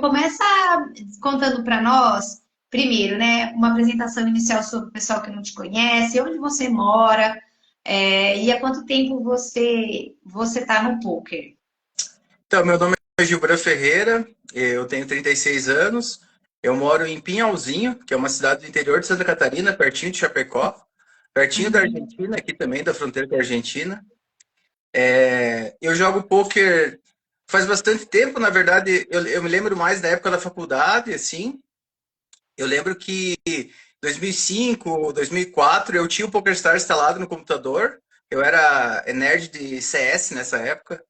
começa contando para nós, primeiro, né, uma apresentação inicial sobre o pessoal que não te conhece, onde você mora, e há quanto tempo você tá no poker. Então, meu nome é Gilbran Ferreira, eu tenho 36 anos, eu moro em Pinhalzinho, que é uma cidade do interior de Santa Catarina, pertinho de Chapecó, pertinho da Uhum. Argentina, aqui também, da fronteira com a Argentina. Eu jogo pôquer faz bastante tempo, na verdade, eu me lembro mais da época da faculdade, assim. Eu lembro que em 2005, 2004, eu tinha o PokerStars instalado no computador, eu era nerd de CS nessa época.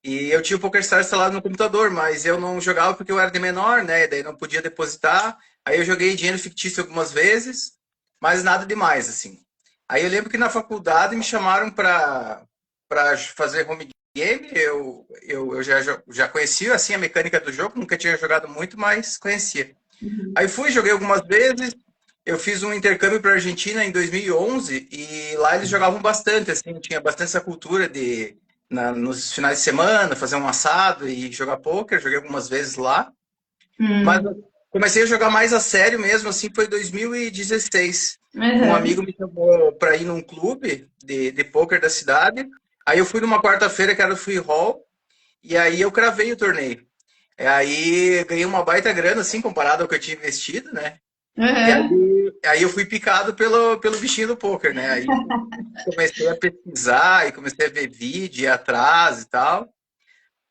E eu tinha o PokerStars instalado no computador, mas eu não jogava porque eu era de menor, né? Daí não podia depositar. Aí eu joguei dinheiro fictício algumas vezes, mas nada demais, assim. Aí eu lembro que na faculdade me chamaram para fazer home game. Eu já conhecia assim a mecânica do jogo, nunca tinha jogado muito, mas conhecia. Aí fui, joguei algumas vezes. Eu fiz um intercâmbio para a Argentina em 2011 e lá eles jogavam bastante, assim, tinha bastante essa cultura de nos finais de semana fazer um assado e jogar pôquer. Joguei algumas vezes lá, mas Hum. eu comecei a jogar mais a sério mesmo, assim, foi 2016. Um Uhum. amigo me chamou para ir num clube de pôquer da cidade. Aí eu fui numa quarta-feira que era o free roll e aí eu cravei o torneio. Aí ganhei uma baita grana, assim, comparado ao que eu tinha investido, né? E Uhum. aí eu fui picado pelo bichinho do poker, né? Aí comecei a pesquisar e comecei a ver vídeo, ir atrás e tal.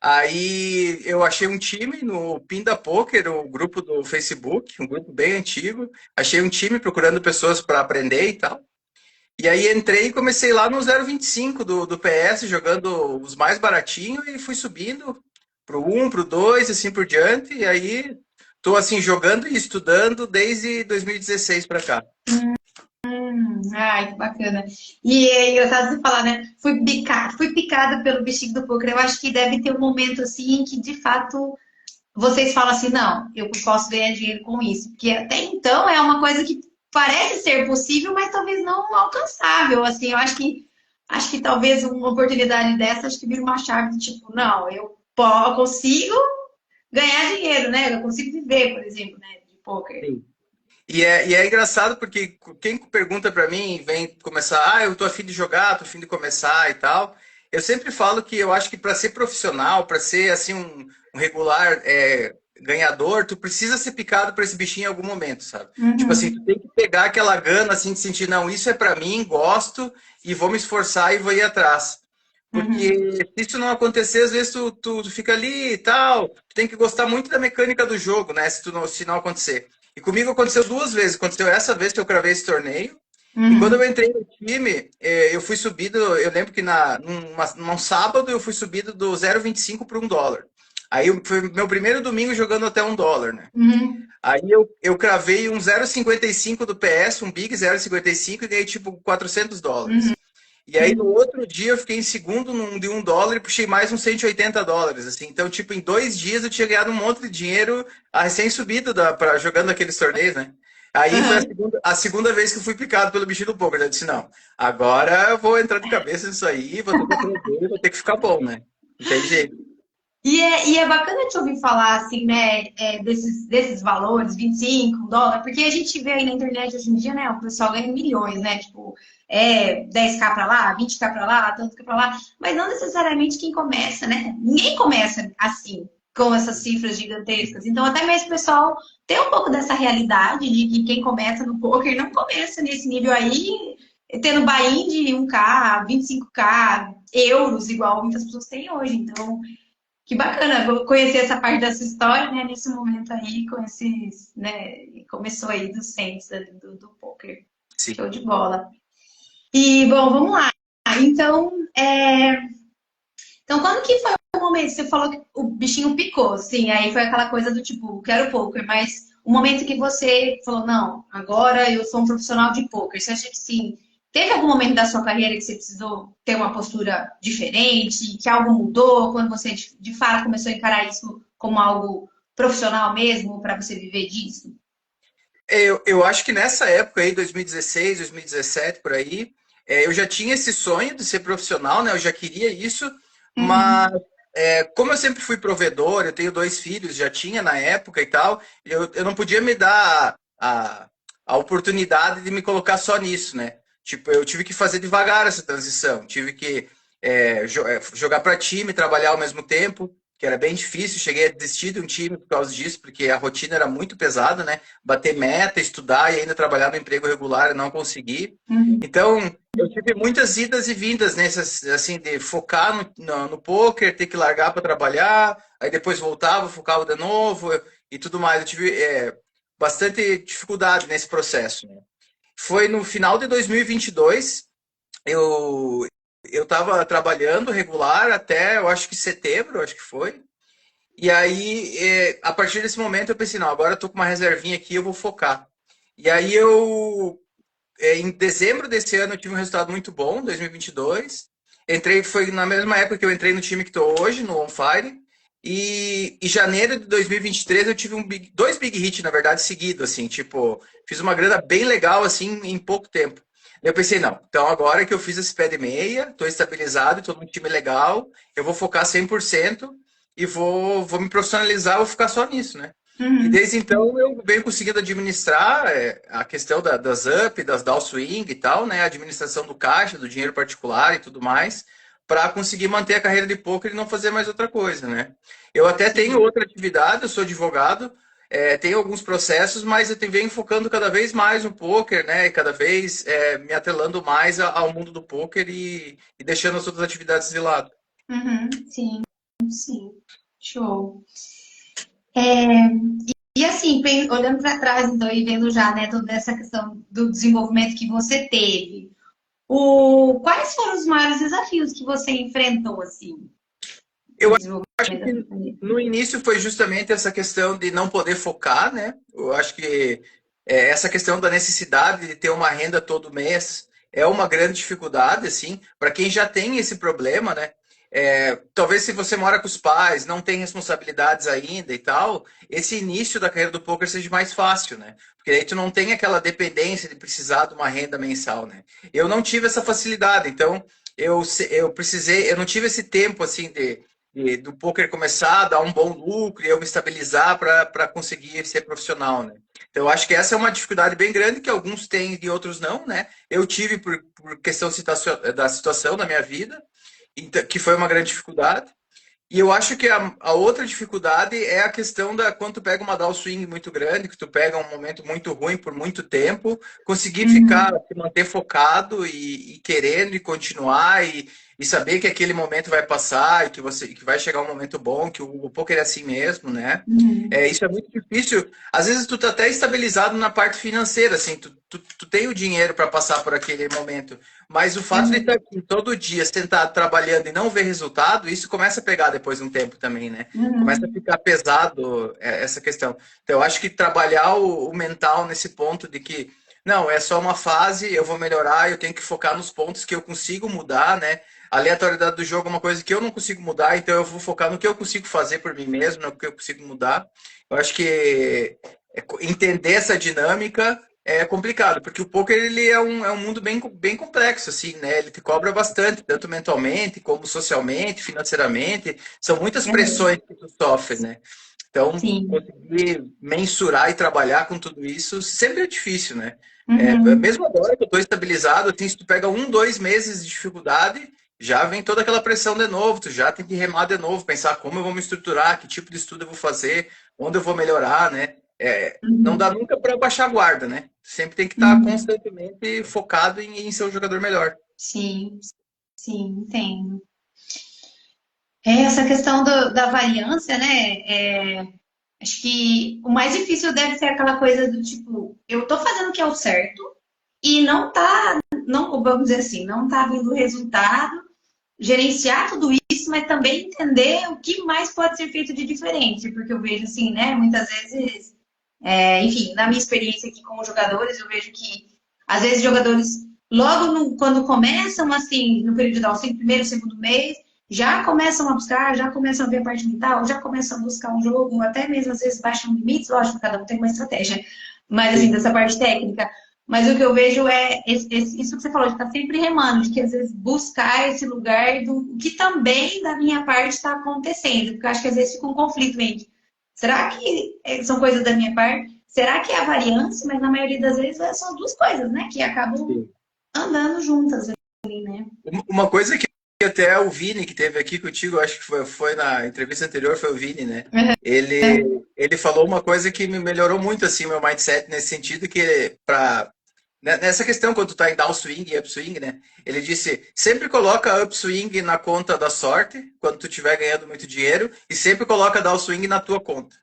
Aí eu achei um time no Pinda Poker, o grupo do Facebook, um grupo bem antigo. Achei um time procurando pessoas para aprender e tal. E aí entrei e comecei lá no 0,25 do PS, jogando os mais baratinhos e fui subindo pro 1, pro 2, assim por diante. E aí tô assim jogando e estudando desde 2016 para cá. Ai, que bacana. E eu tava de falar, né? Fui picada pelo bichinho do poker. Eu acho que deve ter um momento assim em que de fato vocês falam assim, não, eu posso ganhar dinheiro com isso. Porque até então é uma coisa que parece ser possível, mas talvez não alcançável. Assim, eu acho que talvez uma oportunidade dessa acho que vira uma chave de tipo, não, consigo ganhar dinheiro, né? Eu consigo viver, por exemplo, né, de poker. Sim. E é engraçado porque quem pergunta para mim, vem começar, eu tô afim de jogar, tô afim de começar e tal. Eu sempre falo que eu acho que para ser profissional, para ser assim um regular ganhador, tu precisa ser picado por esse bichinho em algum momento, sabe? Tipo assim, tu Uhum, tem que pegar aquela gana assim de sentir, não, isso é para mim, gosto e vou me esforçar e vou ir atrás. uhum, Porque se isso não acontecer, às vezes tu fica ali e tal, tu tem que gostar muito da mecânica do jogo, né? Se não acontecer. E comigo aconteceu duas vezes. Aconteceu essa vez que eu cravei esse torneio. E quando eu uhum, entrei no time, eu fui subido. Eu lembro que num sábado eu fui subido do 0,25 para US$ 1. Aí foi meu primeiro domingo jogando até US$ 1, né? uhum, Aí eu cravei um 0,55 do PS, um Big 0,55 e ganhei tipo US$ 400. E aí no uhum. outro dia eu fiquei em segundo de US$ 1 e puxei mais uns US$ 180, assim. Então, tipo, em 2 dias eu tinha ganhado um monte de dinheiro recém-subido jogando aqueles torneios, né? Aí foi Uhum. a segunda vez que eu fui picado pelo bichinho do poker. Eu disse, não, agora eu vou entrar de cabeça nisso aí, vou ter que aprender, vou ter que ficar bom, né? Não tem jeito. E é bacana te ouvir falar, assim, né, desses valores, 25 dólares, porque a gente vê aí na internet hoje em dia, né, o pessoal ganha milhões, né, tipo, 10K pra lá, 20K pra lá, tanto que pra lá, mas não necessariamente quem começa, né, ninguém começa assim, com essas cifras gigantescas, então até mesmo o pessoal tem um pouco dessa realidade de que quem começa no poker não começa nesse nível aí, tendo buy-in de 1K, 25K, euros, igual muitas pessoas têm hoje, então que bacana, vou conhecer essa parte da sua história, né? Nesse momento aí, com esses, né? Começou aí dos centros do poker. Sim. Show de bola. E, bom, vamos lá. Então, então, quando que foi o momento? Você falou que o bichinho picou, sim, aí foi aquela coisa do tipo, quero poker, mas o momento que você falou, não, agora eu sou um profissional de poker, você acha que sim? Teve algum momento da sua carreira que você precisou ter uma postura diferente, que algo mudou, quando você de fato começou a encarar isso como algo profissional mesmo, para você viver disso? Eu acho que nessa época aí, 2016, 2017, por aí, eu já tinha esse sonho de ser profissional, né? Eu já queria isso, mas Uhum. como eu sempre fui provedor, eu tenho 2 filhos, já tinha na época e tal, eu não podia me dar a oportunidade de me colocar só nisso, né? Tipo, eu tive que fazer devagar essa transição, tive que jogar para time, trabalhar ao mesmo tempo, que era bem difícil. Cheguei a desistir de um time por causa disso, porque a rotina era muito pesada, né? Bater meta, estudar e ainda trabalhar no emprego regular, eu não consegui. Uhum. Então, eu tive muitas idas e vindas nessas, assim, de focar no poker, ter que largar para trabalhar, aí depois voltava, focava de novo e tudo mais. Eu tive bastante dificuldade nesse processo, né? Foi no final de 2022, eu eu estava trabalhando regular até, eu acho que setembro, acho que foi. E aí, a partir desse momento, eu pensei, não, agora eu tô com uma reservinha aqui, eu vou focar. E aí em dezembro desse ano, eu tive um resultado muito bom, 2022. Entrei, foi na mesma época que eu entrei no time que estou hoje, no On Fire. E janeiro de 2023 eu tive dois big hits, na verdade, seguidos, assim, tipo, fiz uma grana bem legal, assim, em pouco tempo. Eu pensei, não, então agora que eu fiz esse pé de meia, estou estabilizado, estou num time legal, eu vou focar 100% e vou me profissionalizar, vou ficar só nisso, né? E Uhum. desde então eu venho conseguindo administrar a questão das up, das downswing e tal, né? A administração do caixa, do dinheiro particular e tudo mais, para conseguir manter a carreira de poker e não fazer mais outra coisa, né? Eu até tenho Sim. outra atividade, eu sou advogado, tenho alguns processos, mas eu venho focando cada vez mais no poker, né? E cada vez me atrelando mais ao mundo do poker e deixando as outras atividades de lado. Uhum. Sim, sim. Show. É, e assim, olhando para trás, então, e vendo já, né, toda essa questão do desenvolvimento que você teve, quais foram os maiores desafios que você enfrentou, assim, Eu no acho desenvolvimento da sua que carreira? no início foi justamente essa questão de não poder focar, né? Eu acho que essa questão da necessidade de ter uma renda todo mês é uma grande dificuldade, assim, para quem já tem esse problema, né? Talvez se você mora com os pais, não tem responsabilidades ainda e tal, esse início da carreira do poker seja mais fácil, né? Porque aí tu não tem aquela dependência de precisar de uma renda mensal, né? Eu não tive essa facilidade, então eu não tive esse tempo assim do poker começar a dar um bom lucro e eu me estabilizar para conseguir ser profissional, né? Então, eu acho que essa é uma dificuldade bem grande que alguns têm e outros não, né? Eu tive por questão da situação da minha vida, que foi uma grande dificuldade. E eu acho que a outra dificuldade é a questão da quando tu pega uma downswing muito grande, que tu pega um momento muito ruim por muito tempo, conseguir ficar, Uhum. se manter focado e querendo e continuar e saber que aquele momento vai passar e que vai chegar um momento bom, que o poker é assim mesmo, né? Uhum. Isso é muito difícil. Às vezes tu tá até estabilizado na parte financeira, assim, tu tem o dinheiro para passar por aquele momento, mas o fato de estar Uhum. aqui todo dia sentado trabalhando e não ver resultado, isso começa a pegar depois de um tempo também, né? Começa a Uhum. ficar pesado essa questão. Então, eu acho que trabalhar o mental nesse ponto de que, não, é só uma fase, eu vou melhorar, eu tenho que focar nos pontos que eu consigo mudar, né? A aleatoriedade do jogo é uma coisa que eu não consigo mudar, então eu vou focar no que eu consigo fazer por mim mesmo, no que eu consigo mudar. Eu acho que entender essa dinâmica é complicado, porque o poker ele é um mundo bem complexo, assim, né? Ele te cobra bastante, tanto mentalmente, como socialmente, financeiramente. São muitas Uhum. pressões que tu sofre, né? Então, Sim. conseguir mensurar e trabalhar com tudo isso sempre é difícil, né? Uhum. Mesmo agora que eu estou estabilizado, assim, se tu pega 2 meses de dificuldade, já vem toda aquela pressão de novo, tu já tem que remar de novo, pensar como eu vou me estruturar, que tipo de estudo eu vou fazer, onde eu vou melhorar, né? Não dá Uhum. nunca para baixar a guarda, né? Sempre tem que estar Uhum. constantemente focado em ser um jogador melhor. Sim, sim, entendo. Essa questão da variância, né? Acho que o mais difícil deve ser aquela coisa do tipo, eu tô fazendo o que é o certo e não tá, não, vamos dizer assim, não tá vindo resultado, gerenciar tudo isso, mas também entender o que mais pode ser feito de diferente, porque eu vejo assim, né, muitas vezes, enfim, na minha experiência aqui com os jogadores, eu vejo que às vezes jogadores logo quando começam assim, no período de auxílio, primeiro, segundo mês, já começam a buscar, já começam a ver a parte mental, já começam a buscar um jogo, até mesmo às vezes baixam limites, lógico, cada um tem uma estratégia, mas assim, Sim. dessa parte técnica. Mas o que eu vejo é isso que você falou, de estar sempre remando, de que às vezes buscar esse lugar do que também da minha parte está acontecendo. Porque eu acho que às vezes fica um conflito entre será que são coisas da minha parte? Será que é a variância? Mas na maioria das vezes são duas coisas, né? Que acabam Sim. andando juntas ali, né? Uma coisa que até o Vini, que teve aqui contigo, acho que foi na entrevista anterior, foi o Vini, né? Ele falou uma coisa que me melhorou muito, assim, meu mindset nesse sentido, que nessa questão, quando tu tá em downswing e upswing, né? Ele disse, sempre coloca upswing na conta da sorte, quando tu estiver ganhando muito dinheiro, e sempre coloca downswing na tua conta.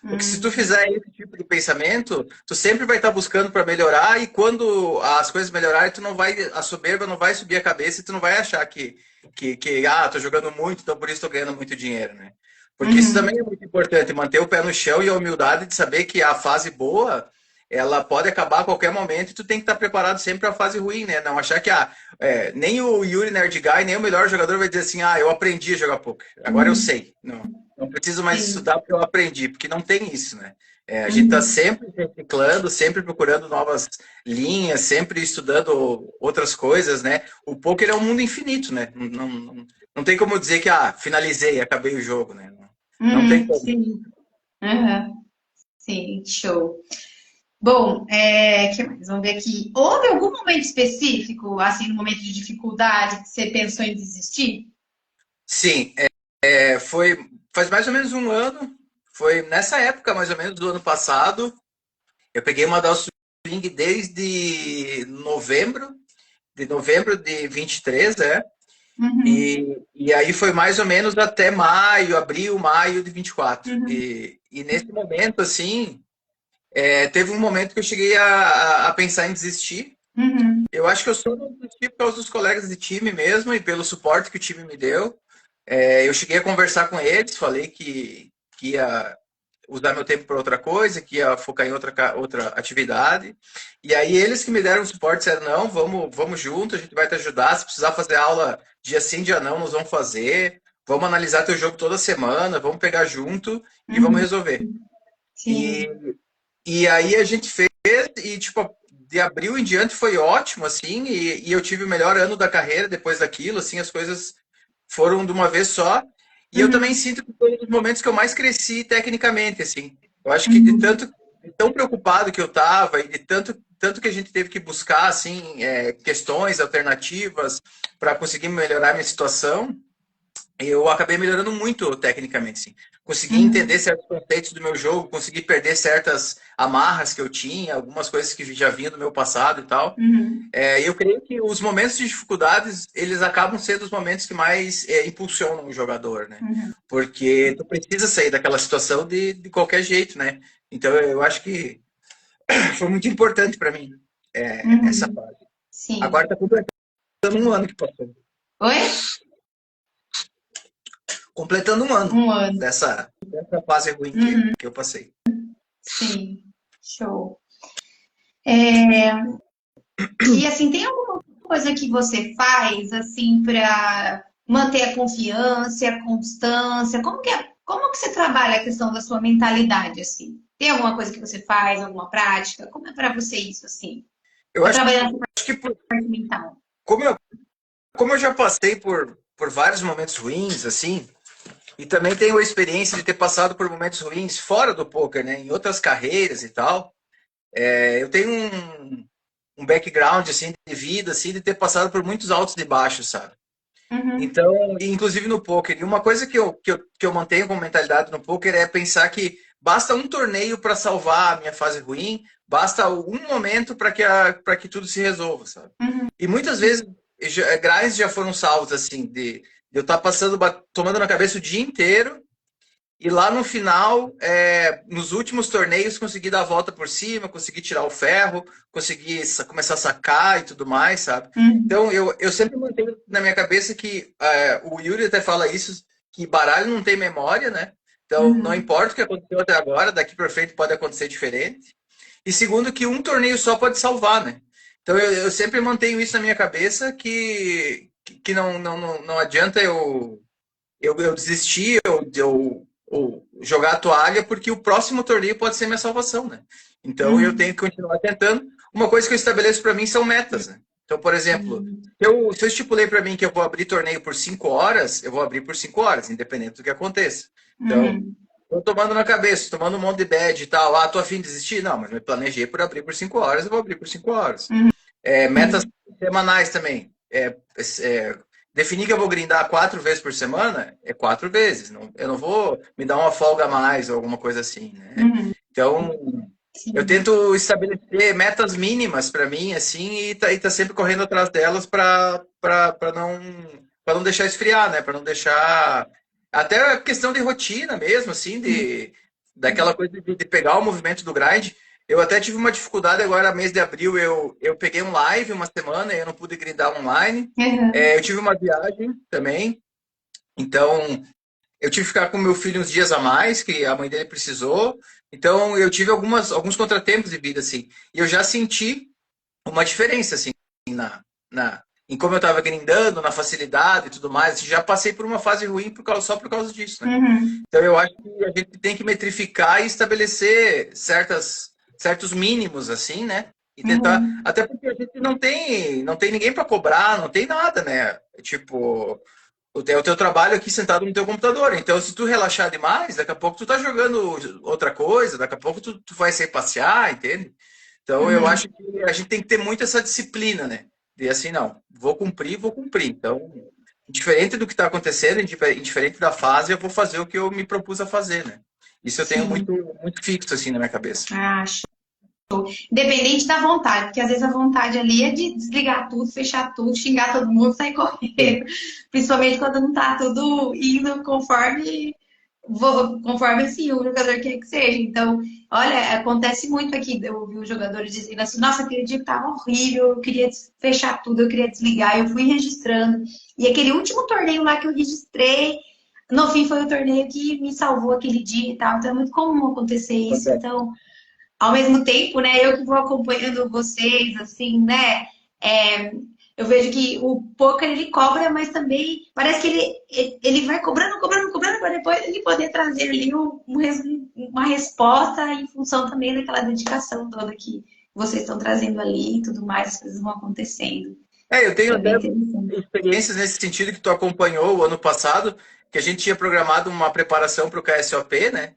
Porque se tu fizer esse tipo de pensamento, tu sempre vai estar buscando para melhorar e quando as coisas melhorarem, a soberba não vai subir a cabeça e tu não vai achar que tô jogando muito, então por isso tô ganhando muito dinheiro, né? Porque isso também é muito importante, manter o pé no chão e a humildade de saber que a fase boa, ela pode acabar a qualquer momento e tu tem que estar preparado sempre para a fase ruim, né? Não achar que nem o Yuri Nerd Guy, nem o melhor jogador vai dizer assim, eu aprendi a jogar poker, agora eu sei. Não preciso mais Sim. estudar porque eu aprendi, porque não tem isso, né? A gente está Uhum. sempre reciclando, sempre procurando novas linhas, sempre estudando outras coisas, né? O poker é um mundo infinito, né? Não tem como dizer que finalizei, acabei o jogo, né? Não tem Uhum. como. Sim. Uhum. Sim, show. Bom, que mais? Vamos ver aqui. Houve algum momento específico, assim, no momento de dificuldade, que você pensou em desistir? Sim, faz mais ou menos um ano, foi nessa época mais ou menos do ano passado, eu peguei uma Down Swing desde novembro de 23, Uhum. e aí foi mais ou menos até abril, maio de 24. Uhum. E nesse momento, assim, teve um momento que eu cheguei a pensar em desistir. Uhum. Eu acho que eu só não desisti por causa dos colegas de time mesmo e pelo suporte que o time me deu. Eu cheguei a conversar com eles, falei que ia usar meu tempo para outra coisa, que ia focar em outra atividade. E aí eles que me deram suporte disseram, não, vamos junto, a gente vai te ajudar. Se precisar fazer aula dia sim, dia não, nós vamos fazer. Vamos analisar teu jogo toda semana, vamos pegar junto e vamos Uhum. resolver. E, Sim. e aí a gente fez e, tipo, de abril em diante foi ótimo, assim, e eu tive o melhor ano da carreira depois daquilo, assim, as coisas foram de uma vez só. E eu também Uhum. sinto que foi um dos momentos que eu mais cresci tecnicamente, assim. Eu acho que Uhum. de tão preocupado que eu estava e de tanto que a gente teve que buscar, assim, questões alternativas para conseguir melhorar minha situação, eu acabei melhorando muito tecnicamente, sim. Consegui entender Uhum. certos conceitos do meu jogo, consegui perder certas amarras que eu tinha, algumas coisas que já vinham do meu passado e tal. Uhum. Eu creio que os momentos de dificuldades, eles acabam sendo os momentos que mais impulsionam o jogador, né? Uhum. Porque tu precisa sair daquela situação de qualquer jeito, né? Então eu acho que foi muito importante para mim essa Uhum. fase. Agora Sim. está completando um ano que passou. Oi? Completando um ano Um ano. dessa fase ruim Uhum. que eu passei. Sim. Show. É, e assim, tem alguma coisa que você faz assim para manter a confiança, a constância? Como que você trabalha a questão da sua mentalidade assim? Tem alguma coisa que você faz, alguma prática? Como é para você isso assim? Eu Para acho trabalhar essa que parte mental? como eu já passei por vários momentos ruins, assim, e também tenho a experiência de ter passado por momentos ruins fora do poker, né? Em outras carreiras e tal. Eu tenho um background, assim, de vida, assim, de ter passado por muitos altos e baixos, sabe? Uhum. Então, inclusive no poker. E uma coisa que eu mantenho como mentalidade no poker é pensar que basta um torneio para salvar a minha fase ruim, basta um momento para que tudo se resolva, sabe? Uhum. E muitas vezes grinds já foram salvos, assim, de eu estar passando, tomando na cabeça o dia inteiro e lá no final, nos últimos torneios, consegui dar a volta por cima, consegui tirar o ferro, consegui começar a sacar e tudo mais, sabe? Uhum. Então, eu sempre mantenho na minha cabeça que o Yuri até fala isso, que baralho não tem memória, né? Então, não Uhum. importa o que aconteceu até agora, daqui para frente pode acontecer diferente. E segundo, que um torneio só pode salvar, né? Então, eu sempre mantenho isso na minha cabeça, que não adianta eu desistir, ou jogar a toalha, porque o próximo torneio pode ser minha salvação, né? Então eu tenho Uhum. que continuar tentando. uma coisa que eu estabeleço para mim são metas, né? Então, por exemplo, se eu estipulei para mim que eu vou abrir torneio por 5 horas, eu vou abrir por 5 horas, independente do que aconteça. Então, Uhum. tô tomando na cabeça, tomando um monte de bad e tal. Ah, tô a fim de desistir? Não, mas me planejei por abrir por 5 horas, eu vou abrir por 5 horas. Metas semanais também. Definir que eu vou grindar 4 vezes por semana, é 4 vezes. Não, eu não vou me dar uma folga a mais ou alguma coisa assim, né? Uhum. Então, eu Sim. tento estabelecer metas mínimas para mim, assim, e tá sempre correndo atrás delas para não deixar esfriar, né? Para não deixar. Até a questão de rotina mesmo, assim, daquela coisa de pegar o movimento do grind. Eu até tive uma dificuldade agora, mês de abril, eu peguei um live uma semana e eu não pude grindar online. Uhum. Eu tive uma viagem também, então eu tive que ficar com meu filho uns dias a mais, que a mãe dele precisou. Então, eu tive alguns contratempos de vida, assim. E eu já senti uma diferença, assim, em como eu estava grindando, na facilidade e tudo mais. Já passei por uma fase ruim só por causa disso, né? Uhum. Então, eu acho que a gente tem que metrificar e estabelecer certos mínimos, assim, né? E tentar. Uhum. Até porque a gente não tem ninguém para cobrar, não tem nada, né? Tipo, o teu trabalho aqui sentado no teu computador. Então, se tu relaxar demais, daqui a pouco tu tá jogando outra coisa, daqui a pouco tu vai sair passear, entende? Então, eu Uhum. acho que a gente tem que ter muito essa disciplina, né? De assim, não, vou cumprir, vou cumprir. Então, indiferente do que está acontecendo, indiferente da fase, eu vou fazer o que eu me propus a fazer, né? Isso eu tenho Sim. muito, muito fixo, assim, na minha cabeça. Acho. Independente da vontade, porque às vezes a vontade ali é de desligar tudo, fechar tudo, xingar todo mundo, sair Sim. correndo. Principalmente quando não tá tudo indo conforme assim, o jogador quer que seja. Então, olha, acontece muito aqui. Eu ouvi os jogadores dizendo assim: nossa, aquele dia tava horrível, eu queria fechar tudo, eu queria desligar. Eu fui registrando. E aquele último torneio lá que eu registrei, no fim foi o torneio que me salvou aquele dia e tal. Então é muito comum acontecer isso. Acontece. Então ao mesmo tempo, né, eu que vou acompanhando vocês, assim, né, é, eu vejo que o poker ele cobra, mas também parece que ele vai cobrando, cobrando, cobrando, para depois ele poder trazer ali uma resposta em função também daquela dedicação toda que vocês estão trazendo ali e tudo mais, as coisas vão acontecendo. Eu tenho Isso é até bem interessante. experiências nesse sentido que tu acompanhou o ano passado, que a gente tinha programado uma preparação para o KSOP, né?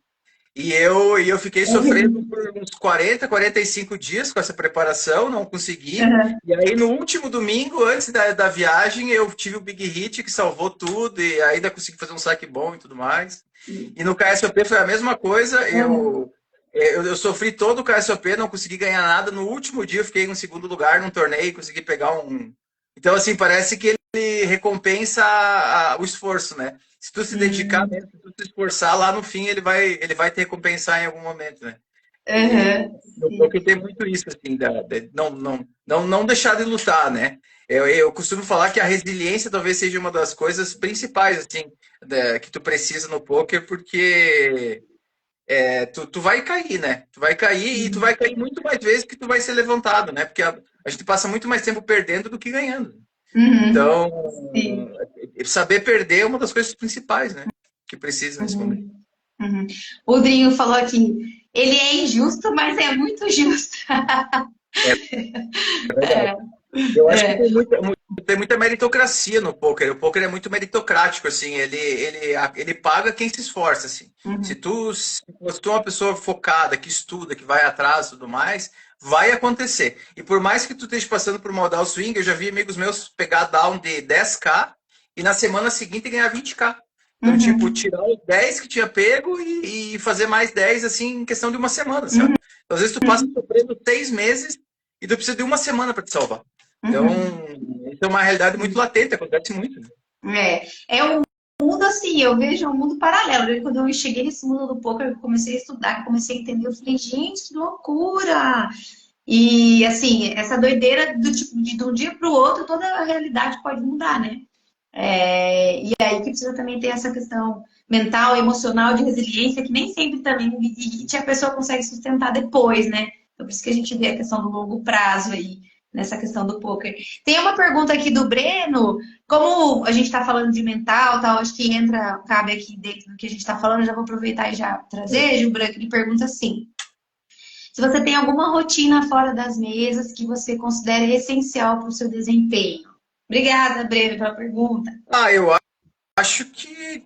E eu fiquei sofrendo por uns 45 dias com essa preparação, não consegui. Uhum. E aí, no último domingo, antes da viagem, eu tive o Big Hit que salvou tudo, e ainda consegui fazer um saque bom e tudo mais. E no KSOP foi a mesma coisa. Uhum. Eu sofri todo o KSOP, não consegui ganhar nada. No último dia, eu fiquei em segundo lugar num torneio, consegui pegar um. Então, assim, parece que ele recompensa o esforço, né? Se tu se dedicar Uhum. mesmo, se tu se esforçar, lá no fim ele vai te recompensar em algum momento, né? E Uhum. no Sim. poker tem muito isso, assim, não deixar de lutar, né? Eu costumo falar que a resiliência talvez seja uma das coisas principais, assim, que tu precisa no poker, porque tu vai cair, né? Tu vai cair e tu vai cair muito mais vezes que tu vai ser levantado, né? Porque a gente passa muito mais tempo perdendo do que ganhando. Uhum. Então, Sim. saber perder é uma das coisas principais, né? Que precisa nesse momento. Uhum. Uhum. O Drinho falou aqui, ele é injusto, mas é muito justo. É verdade. É, Eu acho que é. tem muita meritocracia no poker. O poker é muito meritocrático, assim. Ele paga quem se esforça, assim. Se Uhum. tu, se tu é uma pessoa focada, que estuda, que vai atrás e tudo mais, vai acontecer. E por mais que tu esteja passando por uma down swing, eu já vi amigos meus pegar down de 10K e na semana seguinte ganhar 20K. Então, tipo, Uhum. tirar os 10 que tinha pego e fazer mais 10 assim, em questão de uma semana, sabe? Uhum. Então, às vezes tu passa sofrendo 6 meses e tu precisa de uma semana para te salvar. Então, Uhum. isso é uma realidade muito latente, acontece muito. Né? É um mundo assim, eu vejo um mundo paralelo. Quando eu cheguei nesse mundo do poker, eu comecei a estudar, comecei a entender, eu falei, gente, que loucura! E assim, essa doideira do tipo, de um dia para o outro, toda a realidade pode mudar, né? E aí que precisa também ter essa questão mental, emocional, de resiliência, que nem sempre também a pessoa consegue sustentar depois, né? Então, por isso que a gente vê a questão do longo prazo aí, nessa questão do poker. Tem uma pergunta aqui do Breno, como a gente está falando de mental, tal, acho que cabe aqui dentro do que a gente está falando, já vou aproveitar e já trazer, Gilbran, que ele pergunta assim. se você tem alguma rotina fora das mesas que você considera essencial para o seu desempenho. Obrigada, Breno, pela pergunta. Eu acho que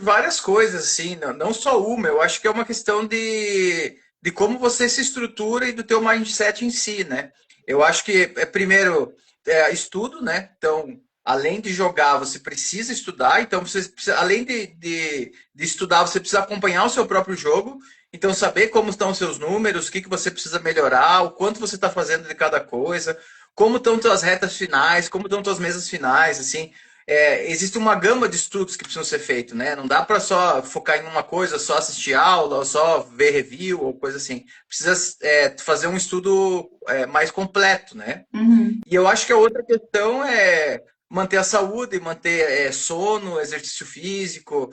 várias coisas, assim, não só uma, eu acho que é uma questão de como você se estrutura e do teu mindset em si, né? Eu acho que, primeiro, estudo, né? Então, além de jogar, você precisa estudar, então, você precisa, além de estudar, você precisa acompanhar o seu próprio jogo, então, saber como estão os seus números, o que você precisa melhorar, o quanto você está fazendo de cada coisa, como estão suas retas finais, como estão suas mesas finais, assim, existe uma gama de estudos que precisam ser feitos, né? Não dá para só focar em uma coisa, só assistir aula, ou só ver review, ou coisa assim. Precisa fazer um estudo mais completo, né? Uhum. E eu acho que a outra questão é manter a saúde, manter sono, exercício físico,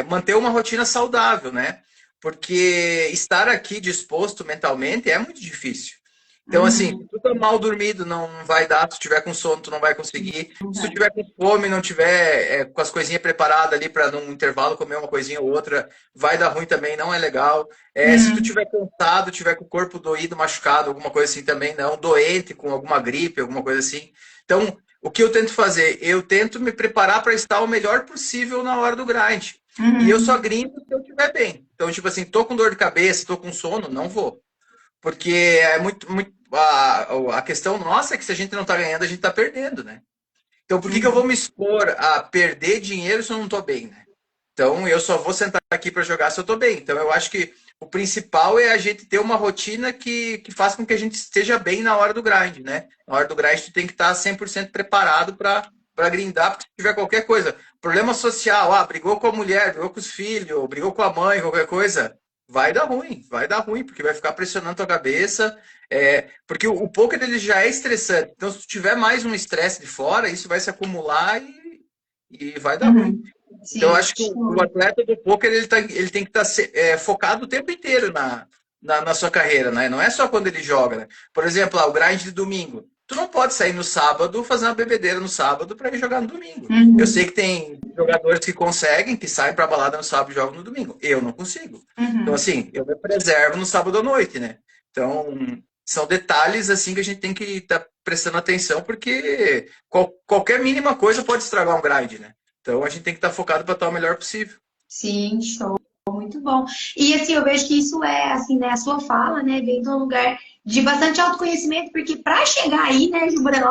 manter uma rotina saudável, né? Porque estar aqui disposto mentalmente é muito difícil. Então, assim, se Uhum. tu tá mal dormido, não vai dar. Se tu tiver com sono, tu não vai conseguir. Se tu Uhum. tiver com fome, não tiver com as coisinhas preparadas ali para num intervalo comer uma coisinha ou outra, vai dar ruim também, não é legal. Se tu Uhum. tiver cansado, tiver com o corpo doído, machucado, alguma coisa assim também, não. Doente, com alguma gripe, alguma coisa assim. Então, o que eu tento fazer? Eu tento me preparar para estar o melhor possível na hora do grind. E eu só Uhum. grindo se eu estiver bem. Então, tipo assim, tô com dor de cabeça, tô com sono, não vou. Porque é muito a questão nossa é que se a gente não está ganhando, a gente está perdendo, né? Então, por que eu vou Uhum. me expor a perder dinheiro se eu não estou bem, né? Então, eu só vou sentar aqui para jogar se eu estou bem. Então, eu acho que o principal é a gente ter uma rotina que faça com que a gente esteja bem na hora do grind, né? Na hora do grind, tu tem que estar 100% preparado para grindar, porque se tiver qualquer coisa, problema social, brigou com a mulher, brigou com os filhos, brigou com a mãe, qualquer coisa, vai dar ruim, porque vai ficar pressionando tua cabeça, porque o poker ele já é estressante. Então, se tu tiver mais um estresse de fora, isso vai se acumular e vai dar ruim. Uhum. Então, eu Sim, acho que o show. atleta do poker ele tem que estar focado o tempo inteiro na sua carreira, né? Não é só quando ele joga, né? Por exemplo, o grind de domingo. Tu não pode sair no sábado, fazer uma bebedeira no sábado para ir jogar no domingo. Eu sei Uhum. que tem jogadores que conseguem, que saem para balada no sábado e jogam no domingo. Eu não consigo. Então, Uhum. assim, eu me preservo no sábado à noite, né? Então, são detalhes assim que a gente tem que estar prestando atenção, porque qualquer mínima coisa pode estragar um grind, né? Então a gente tem que estar focado para estar o melhor possível. Sim, show. Muito bom. E assim, eu vejo que isso é, assim, né, a sua fala, né, vem de um lugar de bastante autoconhecimento, porque para chegar aí, né, Gilberto,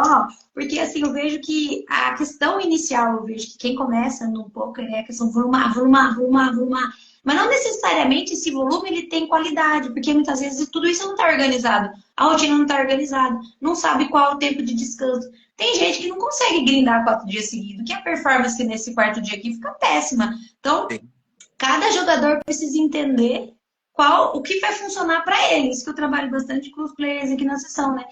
porque assim, eu vejo que a questão inicial, eu vejo que quem começa no poker é a questão volumar, volumar, volumar, volumar. Mas não necessariamente esse volume ele tem qualidade, porque muitas vezes tudo isso não está organizado. A rotina não está organizada, não sabe qual é o tempo de descanso. Tem gente que não consegue grindar 4 dias seguidos, que a performance nesse quarto dia aqui fica péssima. Então, Sim. cada jogador precisa entender qual o que vai funcionar para ele. Isso que eu trabalho bastante com os players aqui na sessão, né?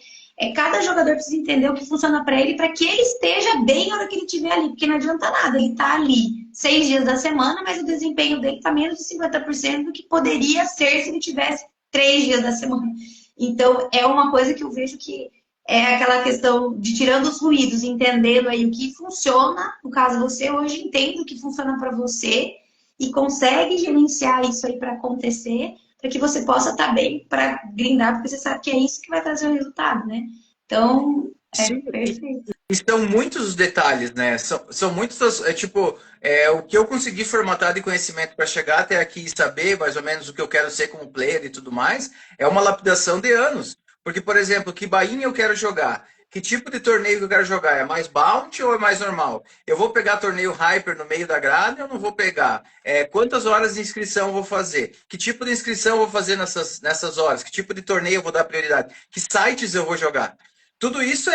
Cada jogador precisa entender o que funciona para ele, para que ele esteja bem na hora que ele estiver ali, porque não adianta nada, ele tá ali 6 dias da semana, mas o desempenho dele tá menos de 50% do que poderia ser se ele tivesse 3 dias da semana. Então, é uma coisa que eu vejo que é aquela questão de tirando os ruídos, entendendo aí o que funciona. No caso, você hoje entende o que funciona para você e consegue gerenciar isso aí para acontecer, para que você possa estar bem para grindar, porque você sabe que é isso que vai trazer o resultado, né? Então, é Sim, perfeito. e são muitos os detalhes, né? São muitos, tipo, o que eu consegui formatar de conhecimento para chegar até aqui e saber mais ou menos o que eu quero ser como player e tudo mais, é uma lapidação de anos. Porque, por exemplo, que bainha eu quero jogar? Que tipo de torneio que eu quero jogar? É mais bounty ou é mais normal? Eu vou pegar torneio hyper no meio da grade ou não vou pegar? Quantas horas de inscrição eu vou fazer? Que tipo de inscrição eu vou fazer nessas horas? Que tipo de torneio eu vou dar prioridade? Que sites eu vou jogar? Tudo isso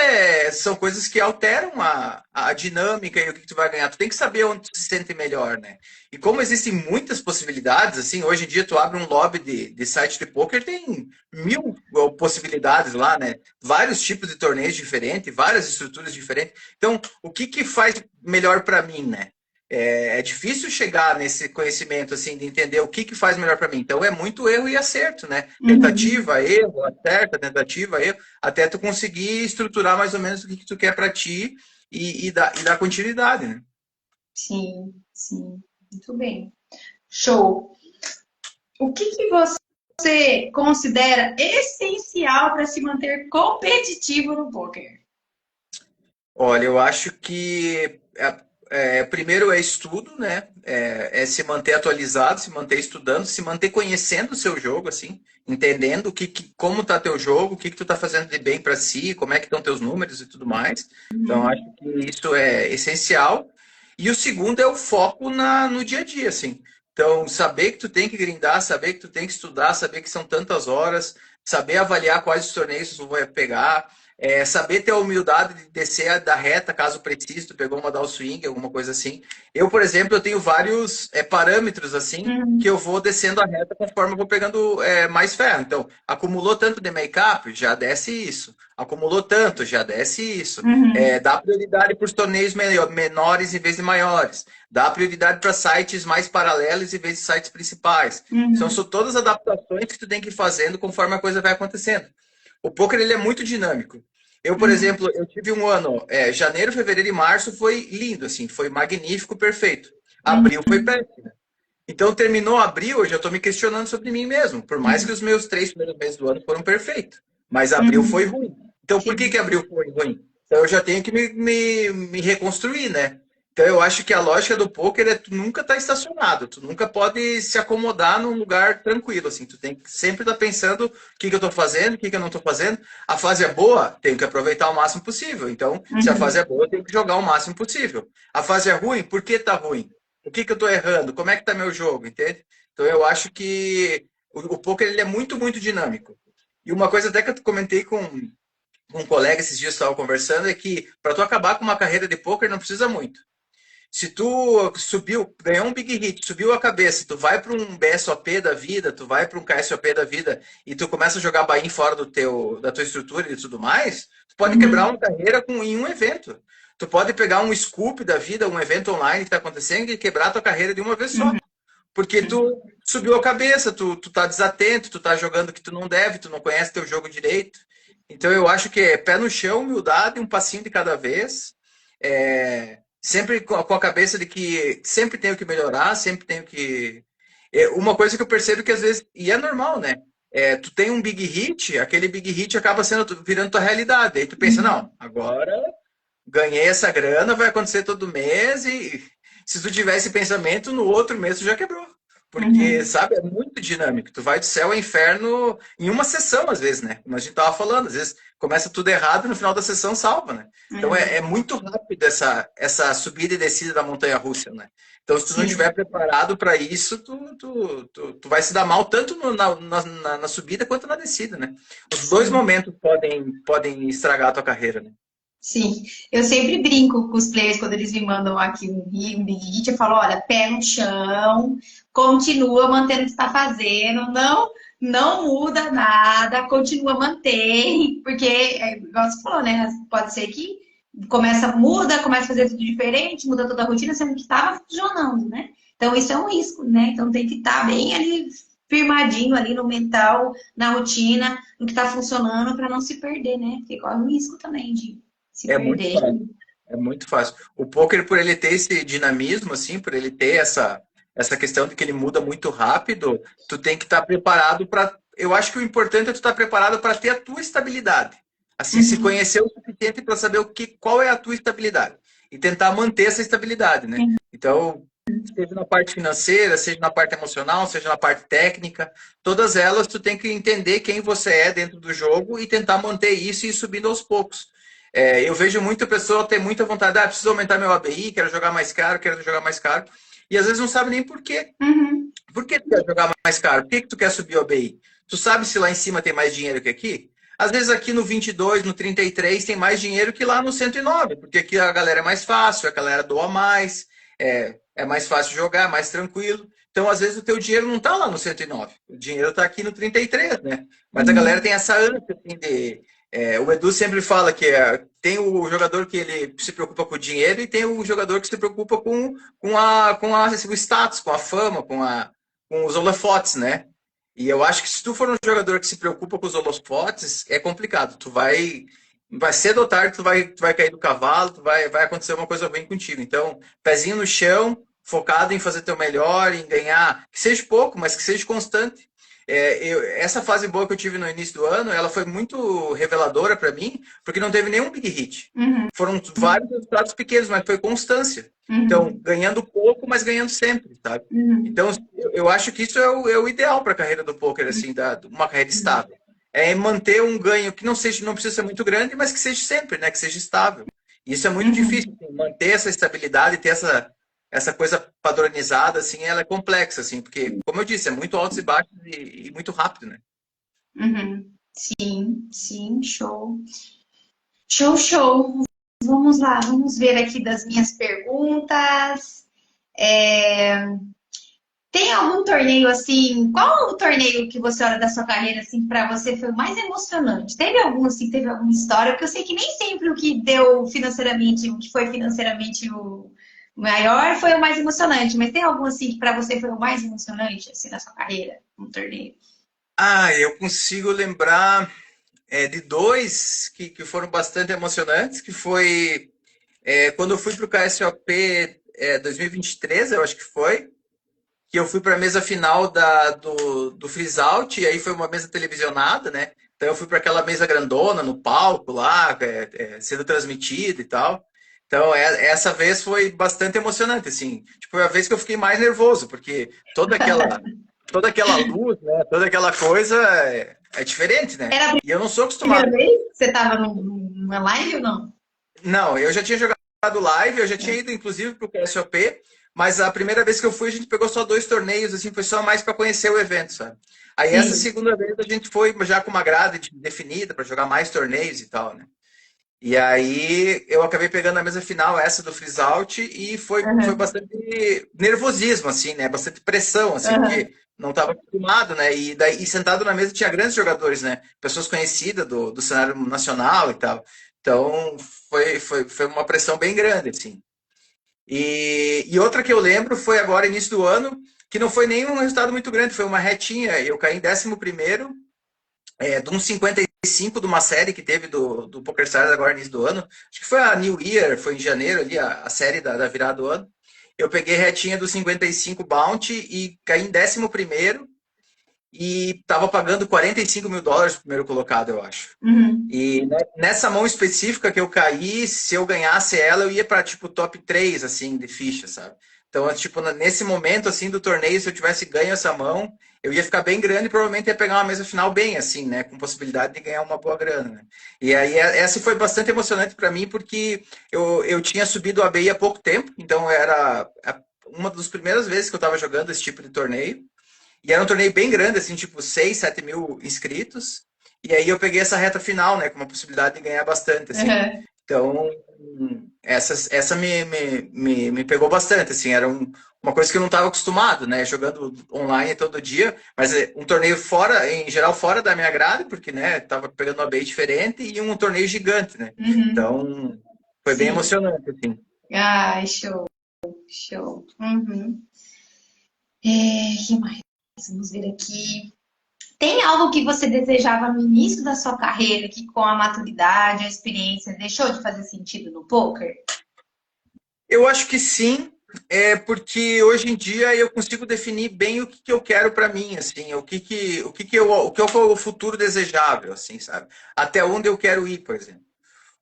são coisas que alteram a dinâmica e o que tu vai ganhar. Tu tem que saber onde tu se sente melhor, né? E como existem muitas possibilidades, assim, hoje em dia tu abre um lobby de site de poker, tem 1000 possibilidades lá, né? Vários tipos de torneios diferentes, várias estruturas diferentes. Então, o que faz melhor para mim, né? É difícil chegar nesse conhecimento, assim, de entender o que faz melhor para mim. Então, é muito erro e acerto, né? Uhum. Tentativa, erro, acerta, tentativa, erro, até tu conseguir estruturar mais ou menos o que tu quer para ti e dar continuidade, né? Sim, sim. Muito bem. Show. O que você você considera essencial para se manter competitivo no poker? Olha, eu acho que primeiro é estudo, né? É se manter atualizado, se manter estudando, se manter conhecendo o seu jogo, assim, entendendo como tá teu jogo, o que tu tá fazendo de bem para si, como é que estão teus números e tudo mais. Então, acho que isso é essencial. E o segundo é o foco no dia a dia, assim. Então, saber que tu tem que grindar, saber que tu tem que estudar, saber que são tantas horas, saber avaliar quais os torneios tu vai pegar, saber ter a humildade de descer da reta, caso precise, tu pegou uma downswing, alguma coisa assim. Eu, por exemplo, eu tenho vários parâmetros assim, que eu vou descendo a reta conforme eu vou pegando mais ferro. Então, acumulou tanto de make-up, já desce isso. Acumulou tanto, já desce isso. Uhum. Dá prioridade para os torneios menores em vez de maiores. Dá prioridade para sites mais paralelos em vez de sites principais. São Uhum. todas adaptações que tu tem que ir fazendo conforme a coisa vai acontecendo. O poker ele é muito dinâmico. Eu, por Uhum. exemplo, eu tive um ano, janeiro, fevereiro e março foi lindo, assim, foi magnífico, perfeito. Abril foi Uhum. péssimo. Então, terminou abril, eu já estou me questionando sobre mim mesmo. Por mais que os meus 3 primeiros meses do ano foram perfeitos. Mas abril foi Uhum. ruim. Então, por que Sim. que abril foi ruim? Então, eu já tenho que me reconstruir, né? Então, eu acho que a lógica do poker é tu nunca estar estacionado. Tu nunca pode se acomodar num lugar tranquilo, assim. Tu tem que sempre estar pensando o que eu estou fazendo, o que eu não estou fazendo. A fase é boa, tenho que aproveitar o máximo possível. Então, se a fase Uhum. é boa, eu tenho que jogar o máximo possível. A fase é ruim, por que tá ruim? O que eu estou errando? Como é que tá meu jogo, entende? Então eu acho que o poker ele é muito, muito dinâmico. E uma coisa até que eu comentei com um colega esses dias estava conversando é que para tu acabar com uma carreira de poker não precisa muito. Se tu subiu, ganhou um big hit, subiu a cabeça, tu vai para um BSOP da vida, tu vai para um KSOP da vida e tu começa a jogar buy-in fora da tua estrutura e tudo mais, tu pode quebrar Uhum. uma carreira em um evento. Tu pode pegar um scoop da vida, um evento online que está acontecendo e quebrar a tua carreira de uma vez só. Uhum. Porque tu subiu a cabeça, tu tá desatento, tu tá jogando o que tu não deve, tu não conhece teu jogo direito. Então eu acho que é pé no chão, humildade, um passinho de cada vez. Sempre com a cabeça de que sempre tenho que melhorar, sempre tenho que. Uma coisa que eu percebo que às vezes, e é normal, né? Tu tem um big hit, aquele big hit acaba virando tua realidade. Aí tu pensa, Uhum. não, agora ganhei essa grana, vai acontecer todo mês e se tu tiver esse pensamento, no outro mês tu já quebrou. Porque, Uhum. sabe, é muito dinâmico. Tu vai do céu ao inferno em uma sessão, às vezes, né? Como a gente tava falando, às vezes começa tudo errado e no final da sessão salva, né? Então Uhum. é muito rápido essa subida e descida da montanha russa, né? Então, se tu não estiver Sim. preparado para isso, tu vai se dar mal tanto na subida quanto na descida, né? Os dois Sim. momentos podem estragar a tua carreira, né? Sim, eu sempre brinco com os players quando eles me mandam aqui um big hit, eu falo, olha, pé no chão, continua mantendo o que está fazendo, não muda nada, continua mantém, porque, igual você falou, né? Pode ser que começa a fazer tudo diferente, muda toda a rotina, sendo que estava funcionando, né? Então isso é um risco, né? Então tem que estar bem ali firmadinho ali no mental, na rotina, no que está funcionando para não se perder, né? Porque corre o risco também de se É muito perder. fácil. É muito fácil. O poker, por ele ter esse dinamismo, assim, por ele ter essa questão de que ele muda muito rápido, tu tem que estar preparado para. Eu acho que o importante é tu estar preparado para ter a tua estabilidade. Assim, se Uhum, conhecer o suficiente para saber qual é a tua estabilidade e tentar manter essa estabilidade, né? uhum, Então, seja na parte financeira, seja na parte emocional, seja na parte técnica, todas elas tu tem que entender quem você é dentro do jogo e tentar manter isso e ir subindo aos poucos. Eu vejo muita pessoa ter muita vontade, preciso aumentar meu ABI, quero jogar mais caro, quero jogar mais caro, e às vezes não sabe nem por quê. uhum, Por que tu quer jogar mais caro? Por que tu quer subir o ABI? Tu sabe se lá em cima tem mais dinheiro que aqui? Às vezes aqui no 22, no 33 tem mais dinheiro que lá no 109, porque aqui a galera é mais fácil, a galera doa mais, é mais fácil jogar, mais tranquilo. Então, às vezes, o teu dinheiro não está lá no 109, o dinheiro está aqui no 33, né? Mas a galera uhum, tem essa ânsia assim, o Edu sempre fala que tem o jogador que ele se preocupa com o dinheiro e tem o jogador que se preocupa com o status, com a fama, com os holofotes, né? E eu acho que se tu for um jogador que se preocupa com os holofotes, é complicado. Vai cedo ou tarde, tu vai cair do cavalo, vai acontecer uma coisa ruim contigo. Então, pezinho no chão, focado em fazer teu melhor, em ganhar, que seja pouco, mas que seja constante. essa fase boa que eu tive no início do ano, ela foi muito reveladora para mim, porque não teve nenhum big hit. Uhum. Foram vários resultados pequenos, mas foi constância. Uhum. Então, ganhando pouco, mas ganhando sempre, sabe? Uhum. Então, eu acho que isso é o ideal para a carreira do poker, assim, uma carreira estável. É manter um ganho que não precisa ser muito grande, mas que seja sempre, né? Que seja estável. Isso é muito difícil, assim, manter essa estabilidade, ter essa coisa padronizada, assim, ela é complexa, assim, porque, como eu disse, é muito altos e baixos e muito rápido, né? Uhum. Sim, sim, show. Show, show. Vamos lá, vamos ver aqui das minhas perguntas. Tem algum torneio assim? Qual o torneio que você olha da sua carreira assim para você foi o mais emocionante? Teve algum assim? Teve alguma história? Porque eu sei que nem sempre o que deu financeiramente, o que foi financeiramente o maior foi o mais emocionante. Mas tem algum assim que para você foi o mais emocionante assim na sua carreira, um torneio? Eu consigo lembrar de dois que foram bastante emocionantes, que foi quando eu fui para o KSOP 2023, eu acho que foi, que eu fui para a mesa final do Freeze Out, e aí foi uma mesa televisionada, né? Então eu fui para aquela mesa grandona no palco lá, sendo transmitida e tal. Então essa vez foi bastante emocionante, assim. Tipo, foi a vez que eu fiquei mais nervoso, porque toda aquela luz, né? Toda aquela coisa é diferente, né? Era a E eu não sou primeira acostumado. vez que você estava numa live ou não? Não, eu já tinha jogado live, eu já tinha ido inclusive para o KSOP, mas a primeira vez que eu fui a gente pegou só 2 torneios, assim, foi só mais para conhecer o evento, sabe? Aí essa Sim. segunda vez a gente foi já com uma grade definida para jogar mais torneios e tal, né? E aí eu acabei pegando a mesa final, essa do Freeze Out, e foi Uhum. bastante nervosismo, assim, né? Bastante pressão, assim, Uhum. porque não estava acostumado, né? E daí sentado na mesa tinha grandes jogadores, né? Pessoas conhecidas do cenário nacional e tal. Então foi uma pressão bem grande, assim. E outra que eu lembro foi agora, início do ano, que não foi nenhum resultado muito grande, foi uma retinha. Eu caí em 11º, de uns 55 de uma série que teve do PokerStars agora no início do ano. Acho que foi a New Year, foi em janeiro ali, a série da virada do ano. Eu peguei retinha do 55 Bounty e caí em 11º e estava pagando US$ 45.000 pro primeiro colocado, eu acho. Uhum. E nessa mão específica que eu caí, se eu ganhasse ela, eu ia para tipo top 3 assim, de ficha, sabe? Então, tipo, nesse momento assim do torneio, se eu tivesse ganho essa mão, eu ia ficar bem grande e provavelmente ia pegar uma mesa final bem assim, né, com possibilidade de ganhar uma boa grana, né? E aí essa foi bastante emocionante para mim porque eu tinha subido a BI há pouco tempo, então era uma das primeiras vezes que eu estava jogando esse tipo de torneio. E era um torneio bem grande, assim, tipo 6, 7 mil inscritos. E aí eu peguei essa reta final, né, com uma possibilidade de ganhar bastante, assim. Uhum. Então, essa me pegou bastante, assim, era uma coisa que eu não estava acostumado, né, jogando online todo dia, mas um torneio fora, em geral, fora da minha grade, porque, né, tava pegando uma base diferente e um torneio gigante, né. Uhum. Então, foi bem Sim. emocionante, assim. Ai, show, show. Uhum. Que mais? Vamos ver aqui. Tem algo que você desejava no início da sua carreira que com a maturidade, a experiência, deixou de fazer sentido no poker? Eu acho que sim, porque hoje em dia eu consigo definir bem o que, que eu quero para mim, assim, o que é o futuro desejável, assim, sabe? Até onde eu quero ir, por exemplo.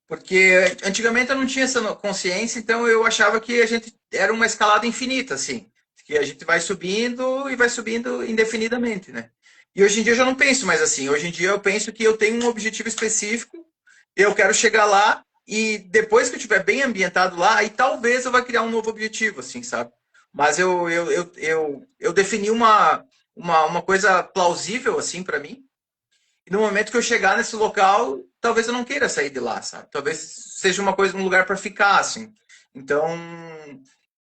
Porque antigamente eu não tinha essa consciência, então eu achava que a gente era uma escalada infinita, assim, que a gente vai subindo e vai subindo indefinidamente, né? E hoje em dia eu já não penso mais assim. Hoje em dia eu penso que eu tenho um objetivo específico, eu quero chegar lá e depois que eu estiver bem ambientado lá, aí talvez eu vá criar um novo objetivo, assim, sabe? Mas eu defini uma coisa plausível, assim, para mim. E no momento que eu chegar nesse local, talvez eu não queira sair de lá, sabe? Talvez seja uma coisa, um lugar para ficar, assim. Então,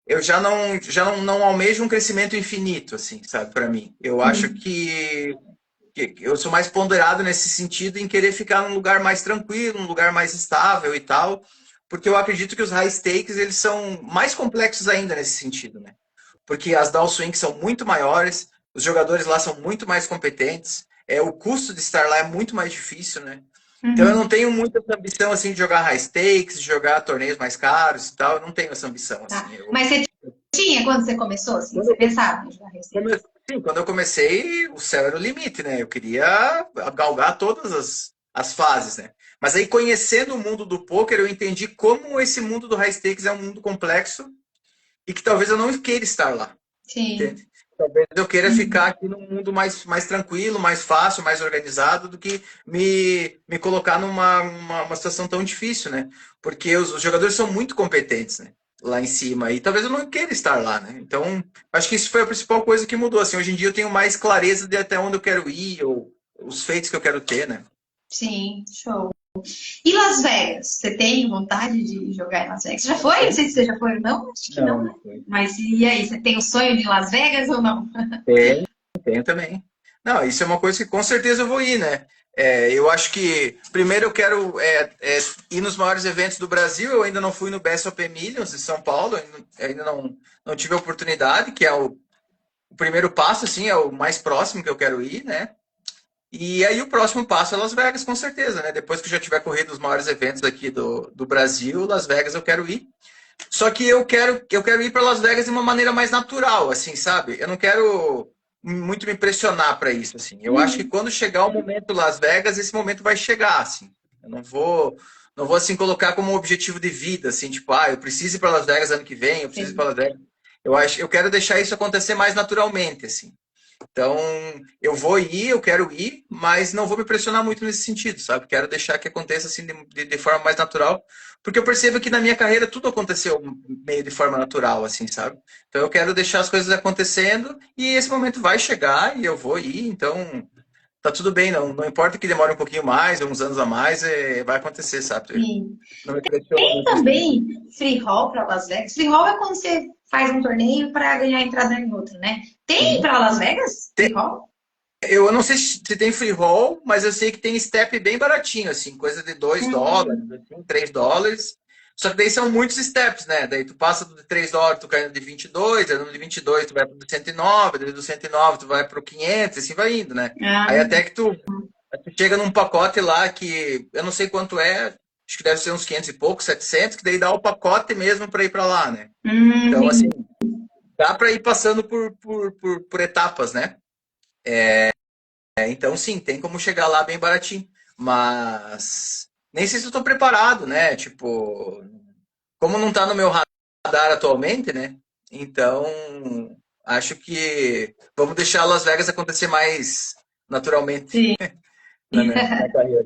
eu já não almejo um crescimento infinito, assim, sabe, para mim. Eu acho Uhum. que eu sou mais ponderado nesse sentido em querer ficar num lugar mais tranquilo, num lugar mais estável e tal, porque eu acredito que os high stakes eles são mais complexos ainda nesse sentido, né? Porque as downswings são muito maiores, os jogadores lá são muito mais competentes, o custo de estar lá é muito mais difícil, né? Então eu não Uhum. tenho muita ambição assim de jogar high stakes, de jogar torneios mais caros e tal, eu não tenho essa ambição Tá. assim. Mas você tinha quando você começou, assim, Quando você eu pensava em jogar Come- receitas? Sim, quando eu comecei, o céu era o limite, né? Eu queria galgar todas as fases, né? Mas aí, conhecendo o mundo do poker, eu entendi como esse mundo do high stakes é um mundo complexo e que talvez eu não queira estar lá, Sim. entende? Talvez eu queira ficar Uhum. aqui num mundo mais tranquilo, mais fácil, mais organizado, do que me colocar uma situação tão difícil, né? Porque os jogadores são muito competentes, né? Lá em cima. E talvez eu não queira estar lá, né? Então, acho que isso foi a principal coisa que mudou. Assim, hoje em dia eu tenho mais clareza de até onde eu quero ir, ou os feitos que eu quero ter, né? Sim, show. E Las Vegas? Você tem vontade de jogar em Las Vegas? Você já foi? Não sei se você já foi ou não. Acho que não, Não, né? não foi. Mas e aí, você tem o sonho de Las Vegas ou não? Tenho também. Não, isso é uma coisa que com certeza eu vou ir, né? Eu acho que primeiro eu quero ir nos maiores eventos do Brasil. Eu ainda não fui no BSOP Millions de São Paulo, ainda não tive a oportunidade, que é o primeiro passo, assim, é o mais próximo que eu quero ir, né? E aí o próximo passo é Las Vegas, com certeza, né? Depois que eu já tiver corrido os maiores eventos aqui do Brasil, Las Vegas eu quero ir. Só que eu quero ir para Las Vegas de uma maneira mais natural, assim, sabe? Eu não quero muito me pressionar para isso, assim. Eu acho que Uhum. quando chegar o momento Las Vegas, esse momento vai chegar, assim. Eu não vou assim colocar como um objetivo de vida, assim, tipo, eu preciso ir para Las Vegas ano que vem, eu preciso ir para Sim. Las Vegas. Eu quero deixar isso acontecer mais naturalmente, assim. Então, eu vou ir, eu quero ir, mas não vou me pressionar muito nesse sentido, sabe? Quero deixar que aconteça assim de forma mais natural, porque eu percebo que na minha carreira tudo aconteceu meio de forma natural, assim, sabe? Então, eu quero deixar as coisas acontecendo e esse momento vai chegar e eu vou ir, então tá tudo bem, não importa que demore um pouquinho mais, uns anos a mais, vai acontecer, sabe? Eu Sim. não me pressiono Tem muito nesse sentido. também free roll para Las Vegas. Free roll é quando você faz um torneio para ganhar entrada em outro, né? Tem Uhum. para Las Vegas? Free roll? Eu não sei se tem free roll, mas eu sei que tem step bem baratinho, assim, coisa de $2, Hum, assim, $3. Só que daí são muitos steps, né? Daí tu passa de $3, tu cai no de 22, aí no de 22 tu vai pro de 109, daí do 109 tu vai pro 500, assim vai indo, né? Aí ah, até que tu chega num pacote lá que eu não sei quanto é, acho que deve ser uns 500 e pouco, 700, que daí dá o pacote mesmo para ir para lá, né? Então, assim, entendi. dá para ir passando por etapas, né? Então, sim, tem como chegar lá bem baratinho. Mas nem sei se eu estou preparado, né? Tipo, como não está no meu radar atualmente, né? Então, acho que vamos deixar Las Vegas acontecer mais naturalmente Sim. na carreira.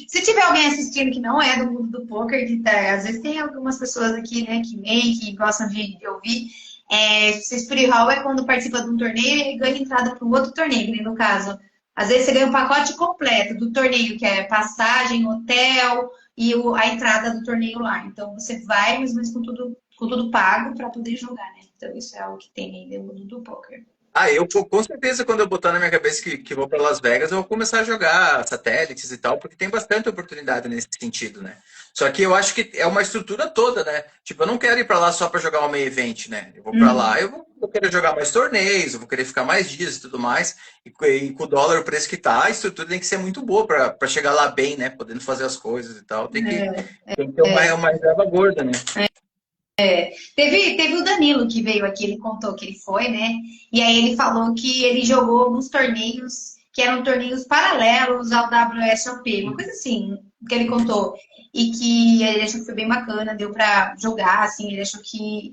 Se tiver alguém assistindo que não é do mundo do poker, que tá, às vezes tem algumas pessoas aqui, né, que vêm, que gostam de ouvir. Esse free roll é quando participa de um torneio e ganha entrada para o outro torneio, que nem no caso. Às vezes você ganha o pacote completo do torneio, que é passagem, hotel e a entrada do torneio lá. Então você vai, mas com tudo pago para poder jogar, né? Então isso é algo que tem aí no mundo do poker. Eu com certeza, quando eu botar na minha cabeça que vou para Las Vegas, eu vou começar a jogar satélites e tal, porque tem bastante oportunidade nesse sentido, né? Só que eu acho que é uma estrutura toda, né? Tipo, eu não quero ir para lá só para jogar o main event, né? Eu vou para lá, eu vou querer jogar mais torneios, eu vou querer ficar mais dias e tudo mais. E com o dólar, o preço que tá, a estrutura tem que ser muito boa para chegar lá bem, né? Podendo fazer as coisas e tal. Tem que ter uma reserva gorda, né? Teve o Danilo que veio aqui, ele contou que ele foi, né? E aí ele falou que ele jogou alguns torneios que eram torneios paralelos ao WSOP, uma coisa assim, que ele contou. E que ele achou que foi bem bacana, deu pra jogar, assim, ele achou que,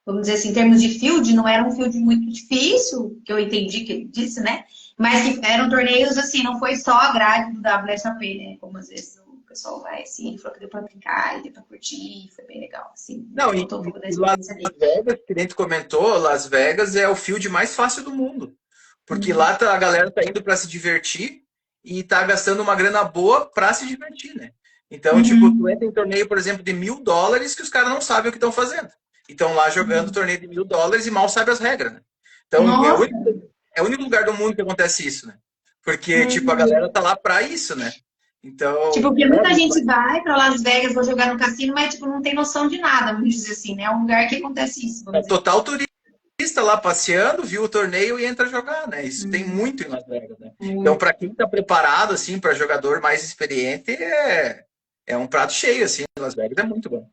vamos dizer assim, em termos de field, não era um field muito difícil, que eu entendi que ele disse, né? Mas que eram torneios, assim, não foi só a grade do WSOP, né? Como às vezes o pessoal vai, assim, ele falou que deu pra brincar, e deu pra curtir, foi bem legal, assim. Ele Não, e, contou um pouco da e Las experiência dele. Vegas, que nem tu comentou, Las Vegas é o field mais fácil do mundo. Porque Uhum. lá a galera tá indo para se divertir e tá gastando uma grana boa para se divertir, né? Então, tipo, tu Uhum. entra em torneio, por exemplo, de $1.000 que os caras não sabem o que estão fazendo. E estão lá jogando torneio de $1.000 e mal sabem as regras, né? Então, Nossa! é o único lugar do mundo que acontece isso, né? Porque, tipo, a Uhum. galera tá lá para isso, né? Tipo, Então, porque é muita muito gente mais. vai pra Las Vegas, vou jogar no cassino, mas, tipo, não tem noção de nada, vamos dizer assim, né? É um lugar que acontece isso, É vamos dizer. total turista lá passeando, viu o torneio e entra a jogar, né? Isso tem Uhum. muito em Las Vegas, né? Então, Muito. para quem está preparado, assim, para jogador mais experiente, é um prato cheio, assim, Las Vegas é muito bom.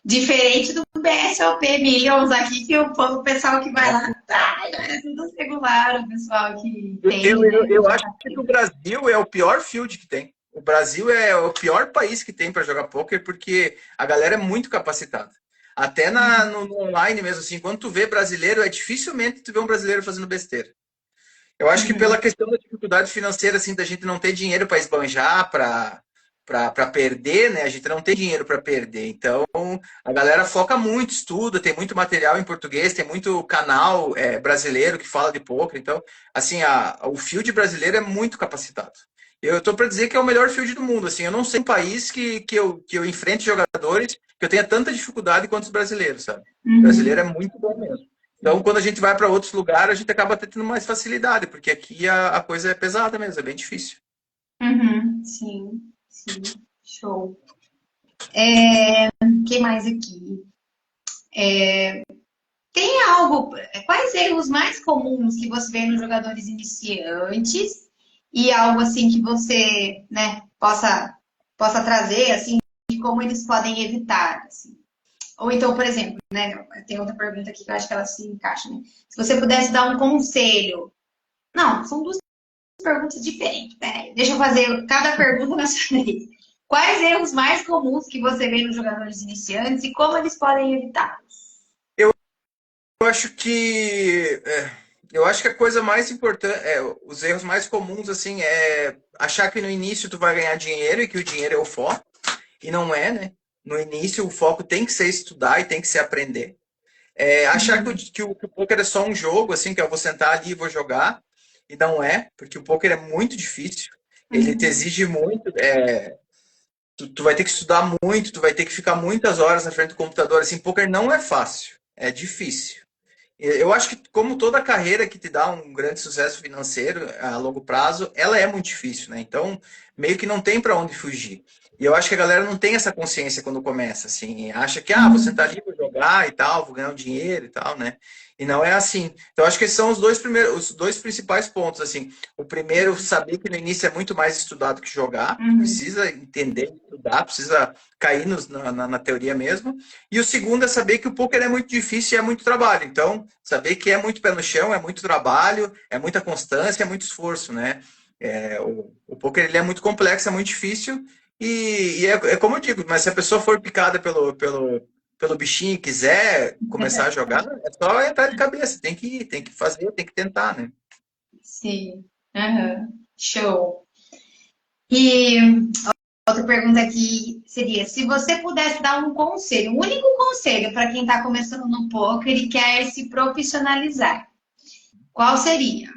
Diferente do BSOP Millions aqui, que o pessoal que vai lá, tá, é tudo regular, o pessoal que tem, né? Eu acho que o Brasil é o pior field que tem. O Brasil é o pior país que tem para jogar poker porque a galera é muito capacitada. Até no online mesmo, assim, quando tu vê brasileiro, é dificilmente tu vê um brasileiro fazendo besteira. Eu acho que pela Uhum, questão da dificuldade financeira, assim, da gente não ter dinheiro para esbanjar, para perder, né? A gente não tem dinheiro para perder. Então, a galera foca muito, estuda, tem muito material em português, tem muito canal brasileiro que fala de poker. Então, assim, o field brasileiro é muito capacitado. Eu estou para dizer que é o melhor field do mundo. Assim, eu não sei um país que eu enfrente jogadores que eu tenha tanta dificuldade quanto os brasileiros, sabe? O brasileiro é uhum, muito bom mesmo. Então, quando a gente vai para outros lugares, a gente acaba tendo mais facilidade, porque aqui a coisa é pesada mesmo, é bem difícil. uhum, sim, sim, show. O que mais aqui? Tem algo, quais erros mais comuns que você vê nos jogadores iniciantes e algo assim que você, né, possa trazer, assim, de como eles podem evitar, assim. Ou então, por exemplo, né, tem outra pergunta aqui que eu acho que ela se encaixa, né? Se você pudesse dar um conselho. Não, são duas perguntas diferentes. Peraí, deixa eu fazer cada pergunta na sua vez. Quais erros mais comuns que você vê nos jogadores iniciantes e como eles podem evitar? Eu acho que eu acho que a coisa mais importante, os erros mais comuns assim é achar que no início tu vai ganhar dinheiro e que o dinheiro é o foco, e não é, né? No início o foco tem que ser estudar e tem que ser aprender. Achar que o poker é só um jogo, assim, que eu vou sentar ali e vou jogar, e não é, porque o poker é muito difícil. Ele te Uhum, exige muito, tu vai ter que estudar muito, tu vai ter que ficar muitas horas na frente do computador. Assim, poker não é fácil, é difícil. Eu acho que, como toda carreira que te dá um grande sucesso financeiro a longo prazo, ela é muito difícil, né? Então, meio que não tem para onde fugir. E eu acho que a galera não tem essa consciência quando começa, assim, acha que, vou sentar uhum, ali, vou jogar e tal, vou ganhar um dinheiro e tal, né? E não é assim. Então, acho que esses são os dois primeiros, os dois principais pontos, assim. O primeiro, saber que no início é muito mais estudado que jogar, uhum, precisa entender, estudar, precisa cair na teoria mesmo. E o segundo é saber que o poker é muito difícil e é muito trabalho. Então, saber que é muito pé no chão, é muito trabalho, é muita constância, é muito esforço, né? O poker ele é muito complexo, é muito difícil. É como eu digo, mas se a pessoa for picada pelo bichinho e quiser começar a jogar, é só entrar de cabeça. Tem que fazer, tem que tentar, né? sim. Aham. Show. E outra pergunta aqui seria: se você pudesse dar um conselho, um único conselho para quem está começando no poker e quer se profissionalizar, qual seria?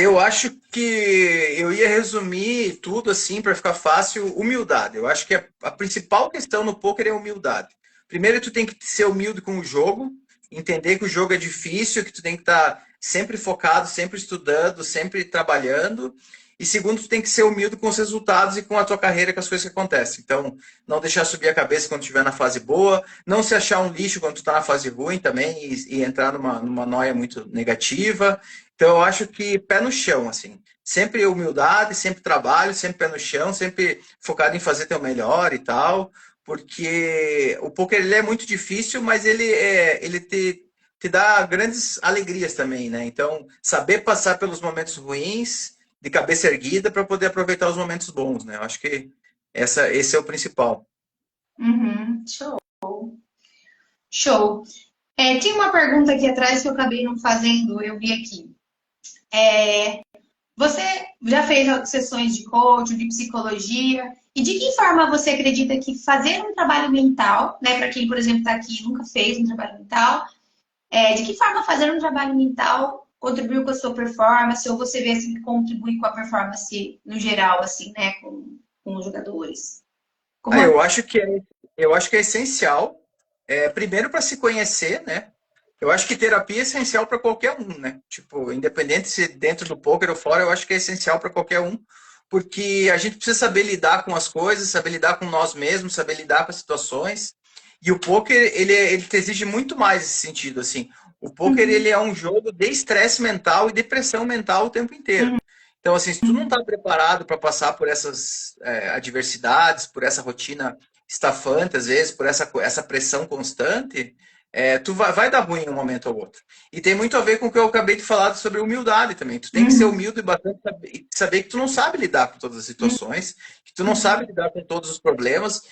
Eu acho que eu ia resumir tudo assim para ficar fácil, humildade. Eu acho que a principal questão no poker é humildade. Primeiro, tu tem que ser humilde com o jogo, entender que o jogo é difícil, que tu tem que estar sempre focado, sempre estudando, sempre trabalhando. E segundo, tu tem que ser humilde com os resultados e com a tua carreira, com as coisas que acontecem. Então, não deixar subir a cabeça quando estiver na fase boa, não se achar um lixo quando tu está na fase ruim também e entrar numa noia muito negativa. Então, eu acho que pé no chão, assim. Sempre humildade, sempre trabalho, sempre pé no chão, sempre focado em fazer teu melhor e tal. Porque o poker ele é muito difícil, mas ele te dá grandes alegrias também, né? Então, saber passar pelos momentos ruins de cabeça erguida para poder aproveitar os momentos bons, né? Eu acho que esse é o principal. Uhum. Show. Show. Tinha uma pergunta aqui atrás que eu acabei não fazendo, eu vi aqui. Você já fez sessões de coaching, de psicologia? E de que forma você acredita que fazer um trabalho mental, né, para quem, por exemplo, está aqui e nunca fez um trabalho mental, de que forma fazer um trabalho mental contribuiu com a sua performance, ou você vê assim que contribui com a performance no geral, assim, né, com os jogadores? Como Ah, é? eu acho que é essencial, primeiro para se conhecer, né? Eu acho que terapia é essencial para qualquer um, né? Tipo, independente se dentro do poker ou fora, eu acho que é essencial para qualquer um, porque a gente precisa saber lidar com as coisas, saber lidar com nós mesmos, saber lidar com as situações. E o poker, ele te exige muito mais esse sentido, assim. O poker, ele é um jogo de estresse mental e depressão mental o tempo inteiro. Então, assim, se tu não está preparado para passar por essas adversidades, por essa rotina estafante, às vezes, por essa pressão constante, tu vai dar ruim em um momento ou outro. E tem muito a ver com o que eu acabei de falar sobre humildade também. Tu tem que ser Uhum. humilde e bastante saber que tu não sabe lidar com todas as situações, que tu não sabe lidar com todos os problemas,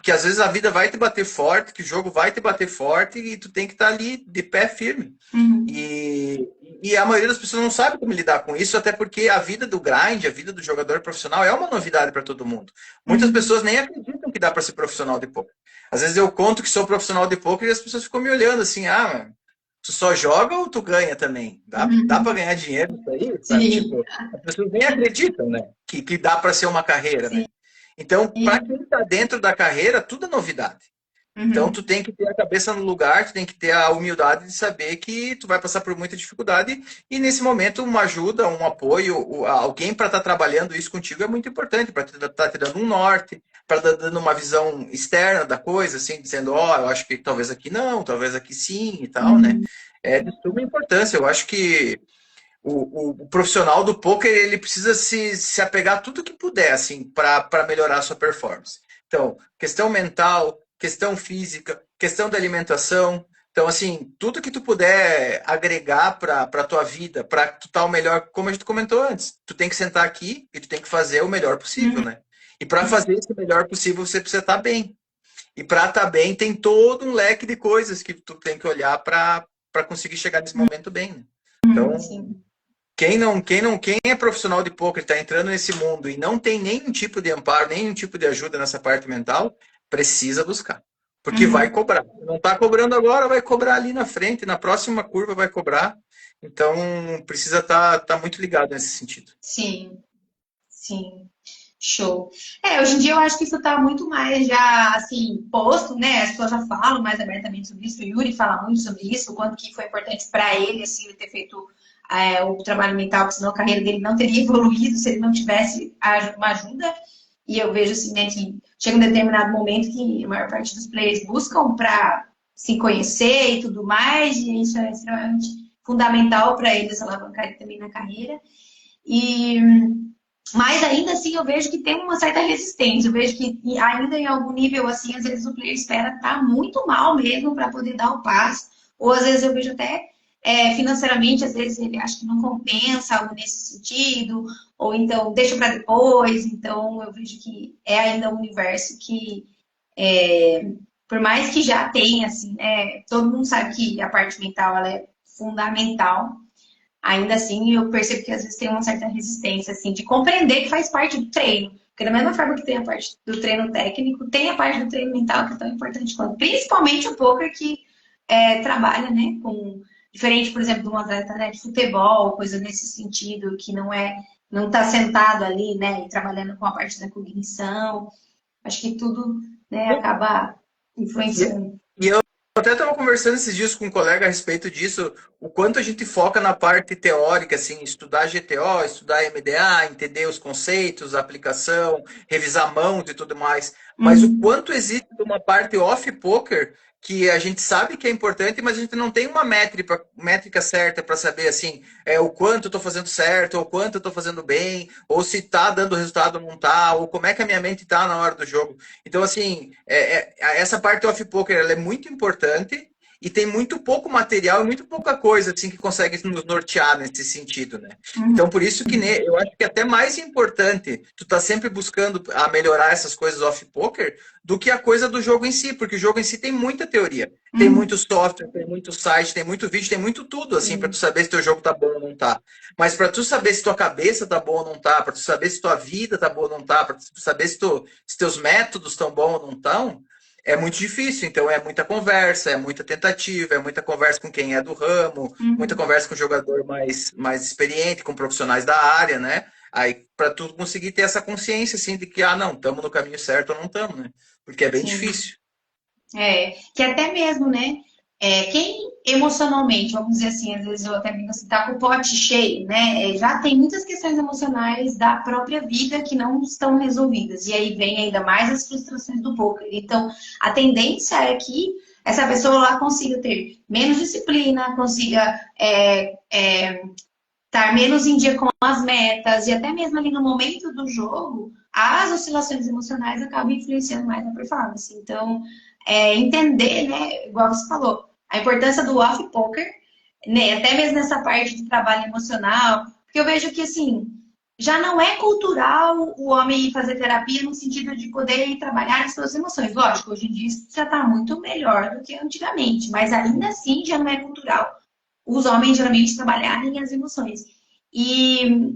que às vezes a vida vai te bater forte, que o jogo vai te bater forte e tu tem que estar ali de pé firme. Uhum. E a maioria das pessoas não sabe como lidar com isso, até porque a vida do grind, a vida do jogador profissional é uma novidade para todo mundo. Muitas Uhum. pessoas nem acreditam que dá para ser profissional de poker. Às vezes eu conto que sou profissional de poker e as pessoas ficam me olhando assim, mano, tu só joga ou tu ganha também? Dá para Uhum. ganhar dinheiro isso aí, sabe? Sim, Tipo, as pessoas nem acreditam, né? Que dá para ser uma carreira, sim. né? Então, para quem está dentro da carreira, tudo é novidade. Então, tu Uhum. tem que ter a cabeça no lugar, tu tem que ter a humildade de saber que tu vai passar por muita dificuldade e, nesse momento, uma ajuda, um apoio, alguém para estar trabalhando isso contigo é muito importante, para estar te dando um norte, para estar dando uma visão externa da coisa, assim, dizendo, eu acho que talvez aqui não, talvez aqui sim e tal, né? Uhum. É de suma importância. Eu acho que o profissional do poker ele precisa se apegar a tudo que puder assim para melhorar a sua performance. Então, questão mental, questão física, questão da alimentação. Então, assim, tudo que tu puder agregar para a tua vida, para tu estar o melhor, como a gente comentou antes, tu tem que sentar aqui e tu tem que fazer o melhor possível, Uhum. né? E para fazer esse melhor possível, você precisa estar bem. E para estar bem, tem todo um leque de coisas que tu tem que olhar para conseguir chegar nesse momento bem, né? Uhum. Então, Sim. quem é profissional de poker, está entrando nesse mundo e não tem nenhum tipo de amparo, nenhum tipo de ajuda nessa parte mental, precisa buscar. Porque vai Uhum. cobrar. Não está cobrando agora, vai cobrar ali na frente, na próxima curva vai cobrar. Então, precisa tá muito ligado nesse sentido. Sim. Sim. Show. Hoje em dia eu acho que isso está muito mais já, assim, posto, né? As pessoas já falam mais abertamente sobre isso. O Yuri fala muito sobre isso, o quanto que foi importante para ele, assim, ele ter feito o trabalho mental, porque senão a carreira dele não teria evoluído se ele não tivesse uma ajuda. E eu vejo, assim, né, que chega um determinado momento que a maior parte dos players buscam para se conhecer e tudo mais, e isso é extremamente fundamental para eles alavancarem também na carreira. E mas ainda assim eu vejo que tem uma certa resistência. Eu vejo que ainda em algum nível assim, às vezes o player espera estar muito mal mesmo para poder dar o passo. Ou às vezes eu vejo até financeiramente, às vezes ele acha que não compensa algo nesse sentido, ou então deixa para depois. Então eu vejo que é ainda um universo que, por mais que já tenha, assim, né, todo mundo sabe que a parte mental ela é fundamental. Ainda assim, eu percebo que às vezes tem uma certa resistência, assim, de compreender que faz parte do treino. Porque da mesma forma que tem a parte do treino técnico, tem a parte do treino mental que é tão importante quanto. Principalmente o poker que trabalha, né, com... Diferente, por exemplo, de um atleta, né, de futebol, coisa nesse sentido, que não está sentado ali, né, e trabalhando com a parte da cognição. Acho que tudo, né, acaba E, influenciando. e eu até estava conversando esses dias com um colega a respeito disso, o quanto a gente foca na parte teórica, assim, estudar GTO, estudar MDA, entender os conceitos, a aplicação, revisar mãos e tudo mais. Mas o Uhum, quanto existe uma parte off-poker que a gente sabe que é importante, mas a gente não tem uma métrica certa para saber, assim, o quanto eu estou fazendo certo, ou quanto eu estou fazendo bem, ou se está dando resultado ou não está, ou como é que a minha mente está na hora do jogo. Então, assim, essa parte off-poker ela é muito importante e tem muito pouco material e muito pouca coisa assim que consegue nos nortear nesse sentido, né? uhum, Então, por isso que eu acho que é até mais importante tu tá sempre buscando a melhorar essas coisas off-poker do que a coisa do jogo em si, porque o jogo em si tem muita teoria. Tem uhum, muito software, tem muito site, tem muito vídeo, tem muito tudo, assim, para tu sim, saber se teu jogo tá bom ou não tá. Mas para tu saber se tua cabeça tá boa ou não tá, para tu saber se tua vida tá boa ou não tá, para tu saber se teus métodos estão bons ou não estão, é muito difícil. Então é muita conversa, é muita tentativa, é muita conversa com quem é do ramo, muita uhum, conversa com o jogador mais experiente, com profissionais da área, né? Aí para tu conseguir ter essa consciência assim de que não, estamos no caminho certo ou não estamos, né? Porque é bem sim. difícil. Que até mesmo, né? Quem emocionalmente, vamos dizer assim, às vezes eu até brinco assim, tá com o pote cheio, né? Já tem muitas questões emocionais da própria vida que não estão resolvidas. E aí vem ainda mais as frustrações do poker. Então, a tendência é que essa pessoa lá consiga ter menos disciplina, consiga estar menos em dia com as metas e até mesmo ali no momento do jogo, as oscilações emocionais acabam influenciando mais na performance. Então, entender, né, igual você falou, a importância do off-poker, né, até mesmo nessa parte de trabalho emocional, porque eu vejo que, assim, já não é cultural o homem ir fazer terapia no sentido de poder ir trabalhar as suas emoções. Lógico, hoje em dia isso já está muito melhor do que antigamente, mas ainda assim já não é cultural os homens geralmente trabalharem as emoções. E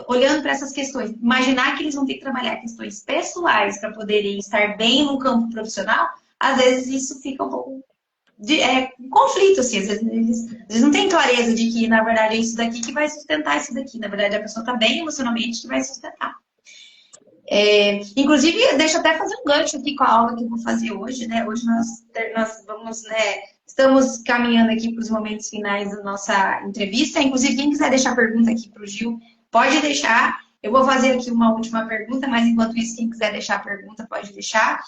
olhando para essas questões, imaginar que eles vão ter que trabalhar questões pessoais para poderem estar bem no campo profissional, às vezes isso fica um pouco um conflito, assim, às vezes eles não têm clareza de que, na verdade, é isso daqui que vai sustentar isso daqui. Na verdade, a pessoa está bem emocionalmente que vai sustentar. Inclusive, deixa eu até fazer um gancho aqui com a aula que eu vou fazer hoje, né? Hoje nós vamos, né? Estamos caminhando aqui para os momentos finais da nossa entrevista. Inclusive, quem quiser deixar pergunta aqui para o Gil, pode deixar. Eu vou fazer aqui uma última pergunta, mas enquanto isso, quem quiser deixar pergunta, pode deixar.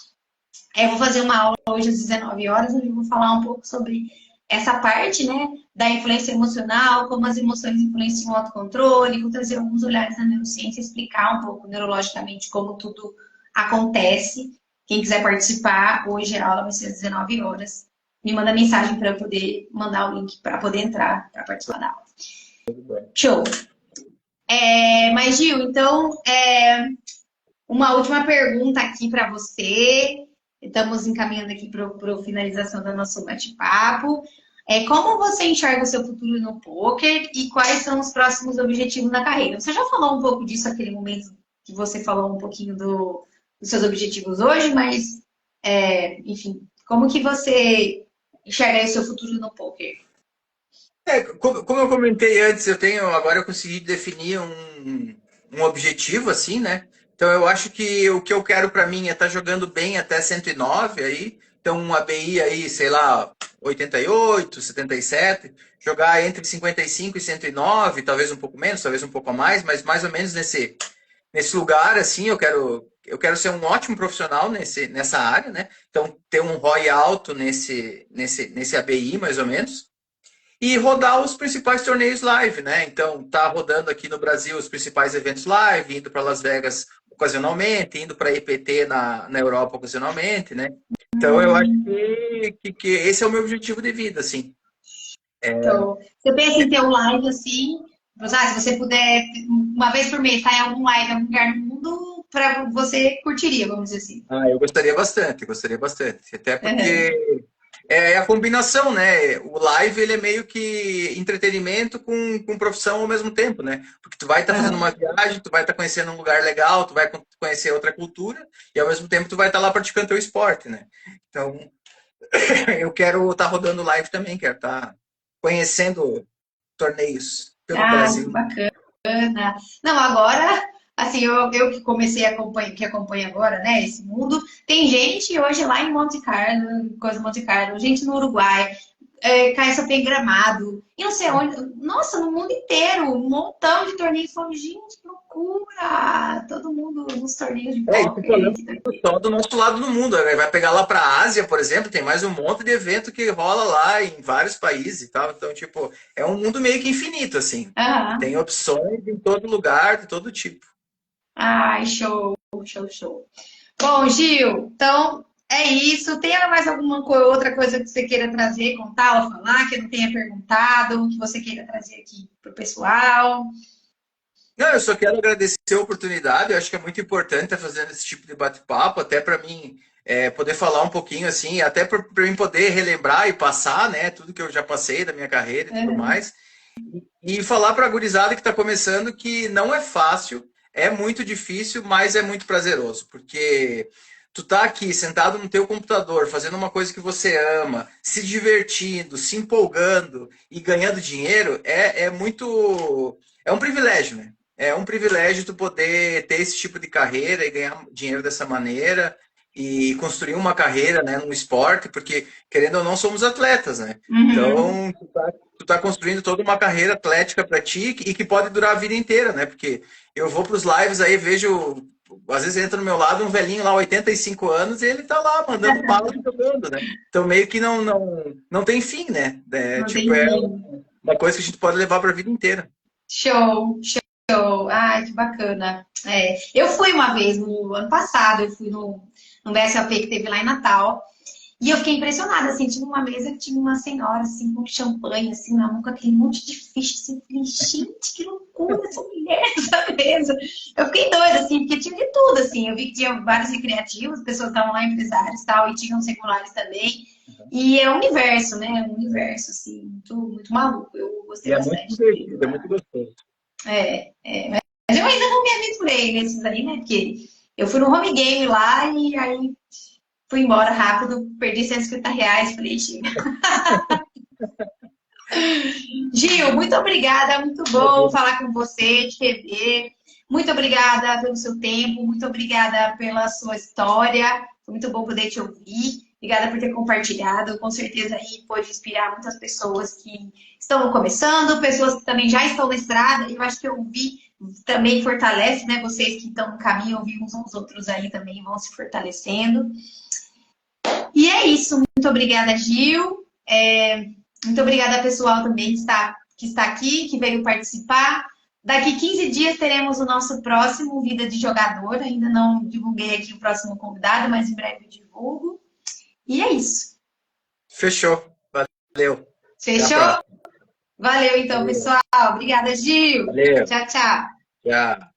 Eu vou fazer uma aula hoje às 19 horas, onde eu vou falar um pouco sobre essa parte, né, da influência emocional, como as emoções influenciam o autocontrole, vou trazer alguns olhares da neurociência, explicar um pouco neurologicamente como tudo acontece. Quem quiser participar, hoje a aula vai ser às 19 horas. Me manda mensagem para eu poder mandar o link para poder entrar para participar da aula. Show! Mas, Gil, então, uma última pergunta aqui para você. Estamos encaminhando aqui para a finalização do nosso bate-papo. Como você enxerga o seu futuro no poker e quais são os próximos objetivos na carreira? Você já falou um pouco disso naquele momento que você falou um pouquinho dos seus objetivos hoje, mas, enfim, como que você enxerga o seu futuro no poker? Como eu comentei antes, agora eu consegui definir um objetivo, assim, né? Então eu acho que o que eu quero para mim é estar jogando bem até 109 aí. Então um ABI aí, sei lá, 88, 77, jogar entre 55 e 109, talvez um pouco menos, talvez um pouco a mais, mas mais ou menos nesse lugar, assim, eu quero ser um ótimo profissional nessa área, né? Então ter um ROI alto nesse ABI, mais ou menos. E rodar os principais torneios live, né? Então, tá rodando aqui no Brasil os principais eventos live, indo para Las Vegas ocasionalmente, indo para IPT na Europa ocasionalmente, né? Então, eu acho que esse é o meu objetivo de vida, assim. Então, você pensa em ter um live assim, se você puder, uma vez por mês, estar em algum live, em algum lugar no mundo, para você curtiria, vamos dizer assim. Eu gostaria bastante. Até Uhum. porque é a combinação, né? O live, ele é meio que entretenimento com profissão ao mesmo tempo, né? Porque tu vai estar fazendo uma viagem, tu vai estar conhecendo um lugar legal, tu vai conhecer outra cultura e ao mesmo tempo tu vai estar lá praticando teu esporte, né? Então, eu quero estar rodando live também, quero estar conhecendo torneios pelo Que Brasil. bacana. Não, agora, assim, eu que comecei a acompanhar, que acompanho agora, né, esse mundo, tem gente hoje lá em Monte Carlo, coisa Monte Carlo, gente no Uruguai, Caixa tem Gramado, e não sei onde, nossa, no mundo inteiro, um montão de torneios, falando, gente, que loucura! Todo mundo nos torneios de Isso poker. falando só do nosso lado do mundo, né? Vai pegar lá para a Ásia, por exemplo, tem mais um monte de evento que rola lá em vários países e tal. Então, tipo, é um mundo meio que infinito, assim. Aham. Tem opções em todo lugar, de todo tipo. Ai, show, show, show. Bom, Gil, então é isso. Tem mais alguma outra coisa que você queira trazer, contar ou falar, que eu não tenha perguntado, que você queira trazer aqui para o pessoal? Não, eu só quero agradecer a oportunidade. Eu acho que é muito importante estar fazendo esse tipo de bate-papo, até para mim poder falar um pouquinho assim, até para mim poder relembrar e passar, né, tudo que eu já passei da minha carreira e tudo mais. E falar para a gurizada que está começando que não é fácil, é muito difícil, mas é muito prazeroso, porque tu tá aqui sentado no teu computador, fazendo uma coisa que você ama, se divertindo, se empolgando e ganhando dinheiro, é muito, é um privilégio, né? É um privilégio tu poder ter esse tipo de carreira e ganhar dinheiro dessa maneira e construir uma carreira, né, no esporte, porque querendo ou não somos atletas, né? Uhum. Então, tu tá construindo toda uma carreira atlética para ti e que pode durar a vida inteira, né? Porque eu vou para os lives aí, vejo, às vezes entra no meu lado um velhinho lá, 85 anos, e ele tá lá mandando bala e jogando, né? Então meio que não tem fim, né? Não tem Tipo, é fim. uma coisa que a gente pode levar para a vida inteira. Show, show. Ai, que bacana. É, eu fui uma vez no ano passado, eu fui no BSOP que teve lá em Natal. E eu fiquei impressionada, assim, tinha uma mesa que tinha uma senhora, assim, com champanhe, assim, na mão, com aquele monte de ficha, assim, eu falei, gente, que loucura essa mulher nessa mesa. Eu fiquei doida, assim, porque tinha de tudo, assim, eu vi que tinha vários recreativos, pessoas estavam lá, empresários e tal, e tinham seculares também. E é um universo, né, é um universo, assim, muito, muito maluco, eu E gostei é muito bastante de ter ido divertido, é lá. muito gostoso. Mas eu ainda não me aventurei nesses aí, né, porque eu fui no home game lá e aí fui embora rápido, perdi R$ 150, falei, chega. Gil, muito obrigada, muito bom Imagina. falar com você, te rever. Muito obrigada pelo seu tempo, muito obrigada pela sua história. Foi muito bom poder te ouvir. Obrigada por ter compartilhado. Com certeza aí pode inspirar muitas pessoas que estão começando, pessoas que também já estão na estrada. Eu acho que ouvir também fortalece, né? Vocês que estão no caminho, ouvir uns aos outros aí também vão se fortalecendo. E é isso. Muito obrigada, Gil. Muito obrigada, pessoal, também que está aqui, que veio participar. Daqui 15 dias teremos o nosso próximo Vida de Jogador. Ainda não divulguei aqui o próximo convidado, mas em breve eu divulgo. E é isso. Fechou. Valeu. Até a Fechou? próxima. Valeu, então, Valeu. pessoal. Obrigada, Gil. Valeu. Tchau, tchau. Tchau.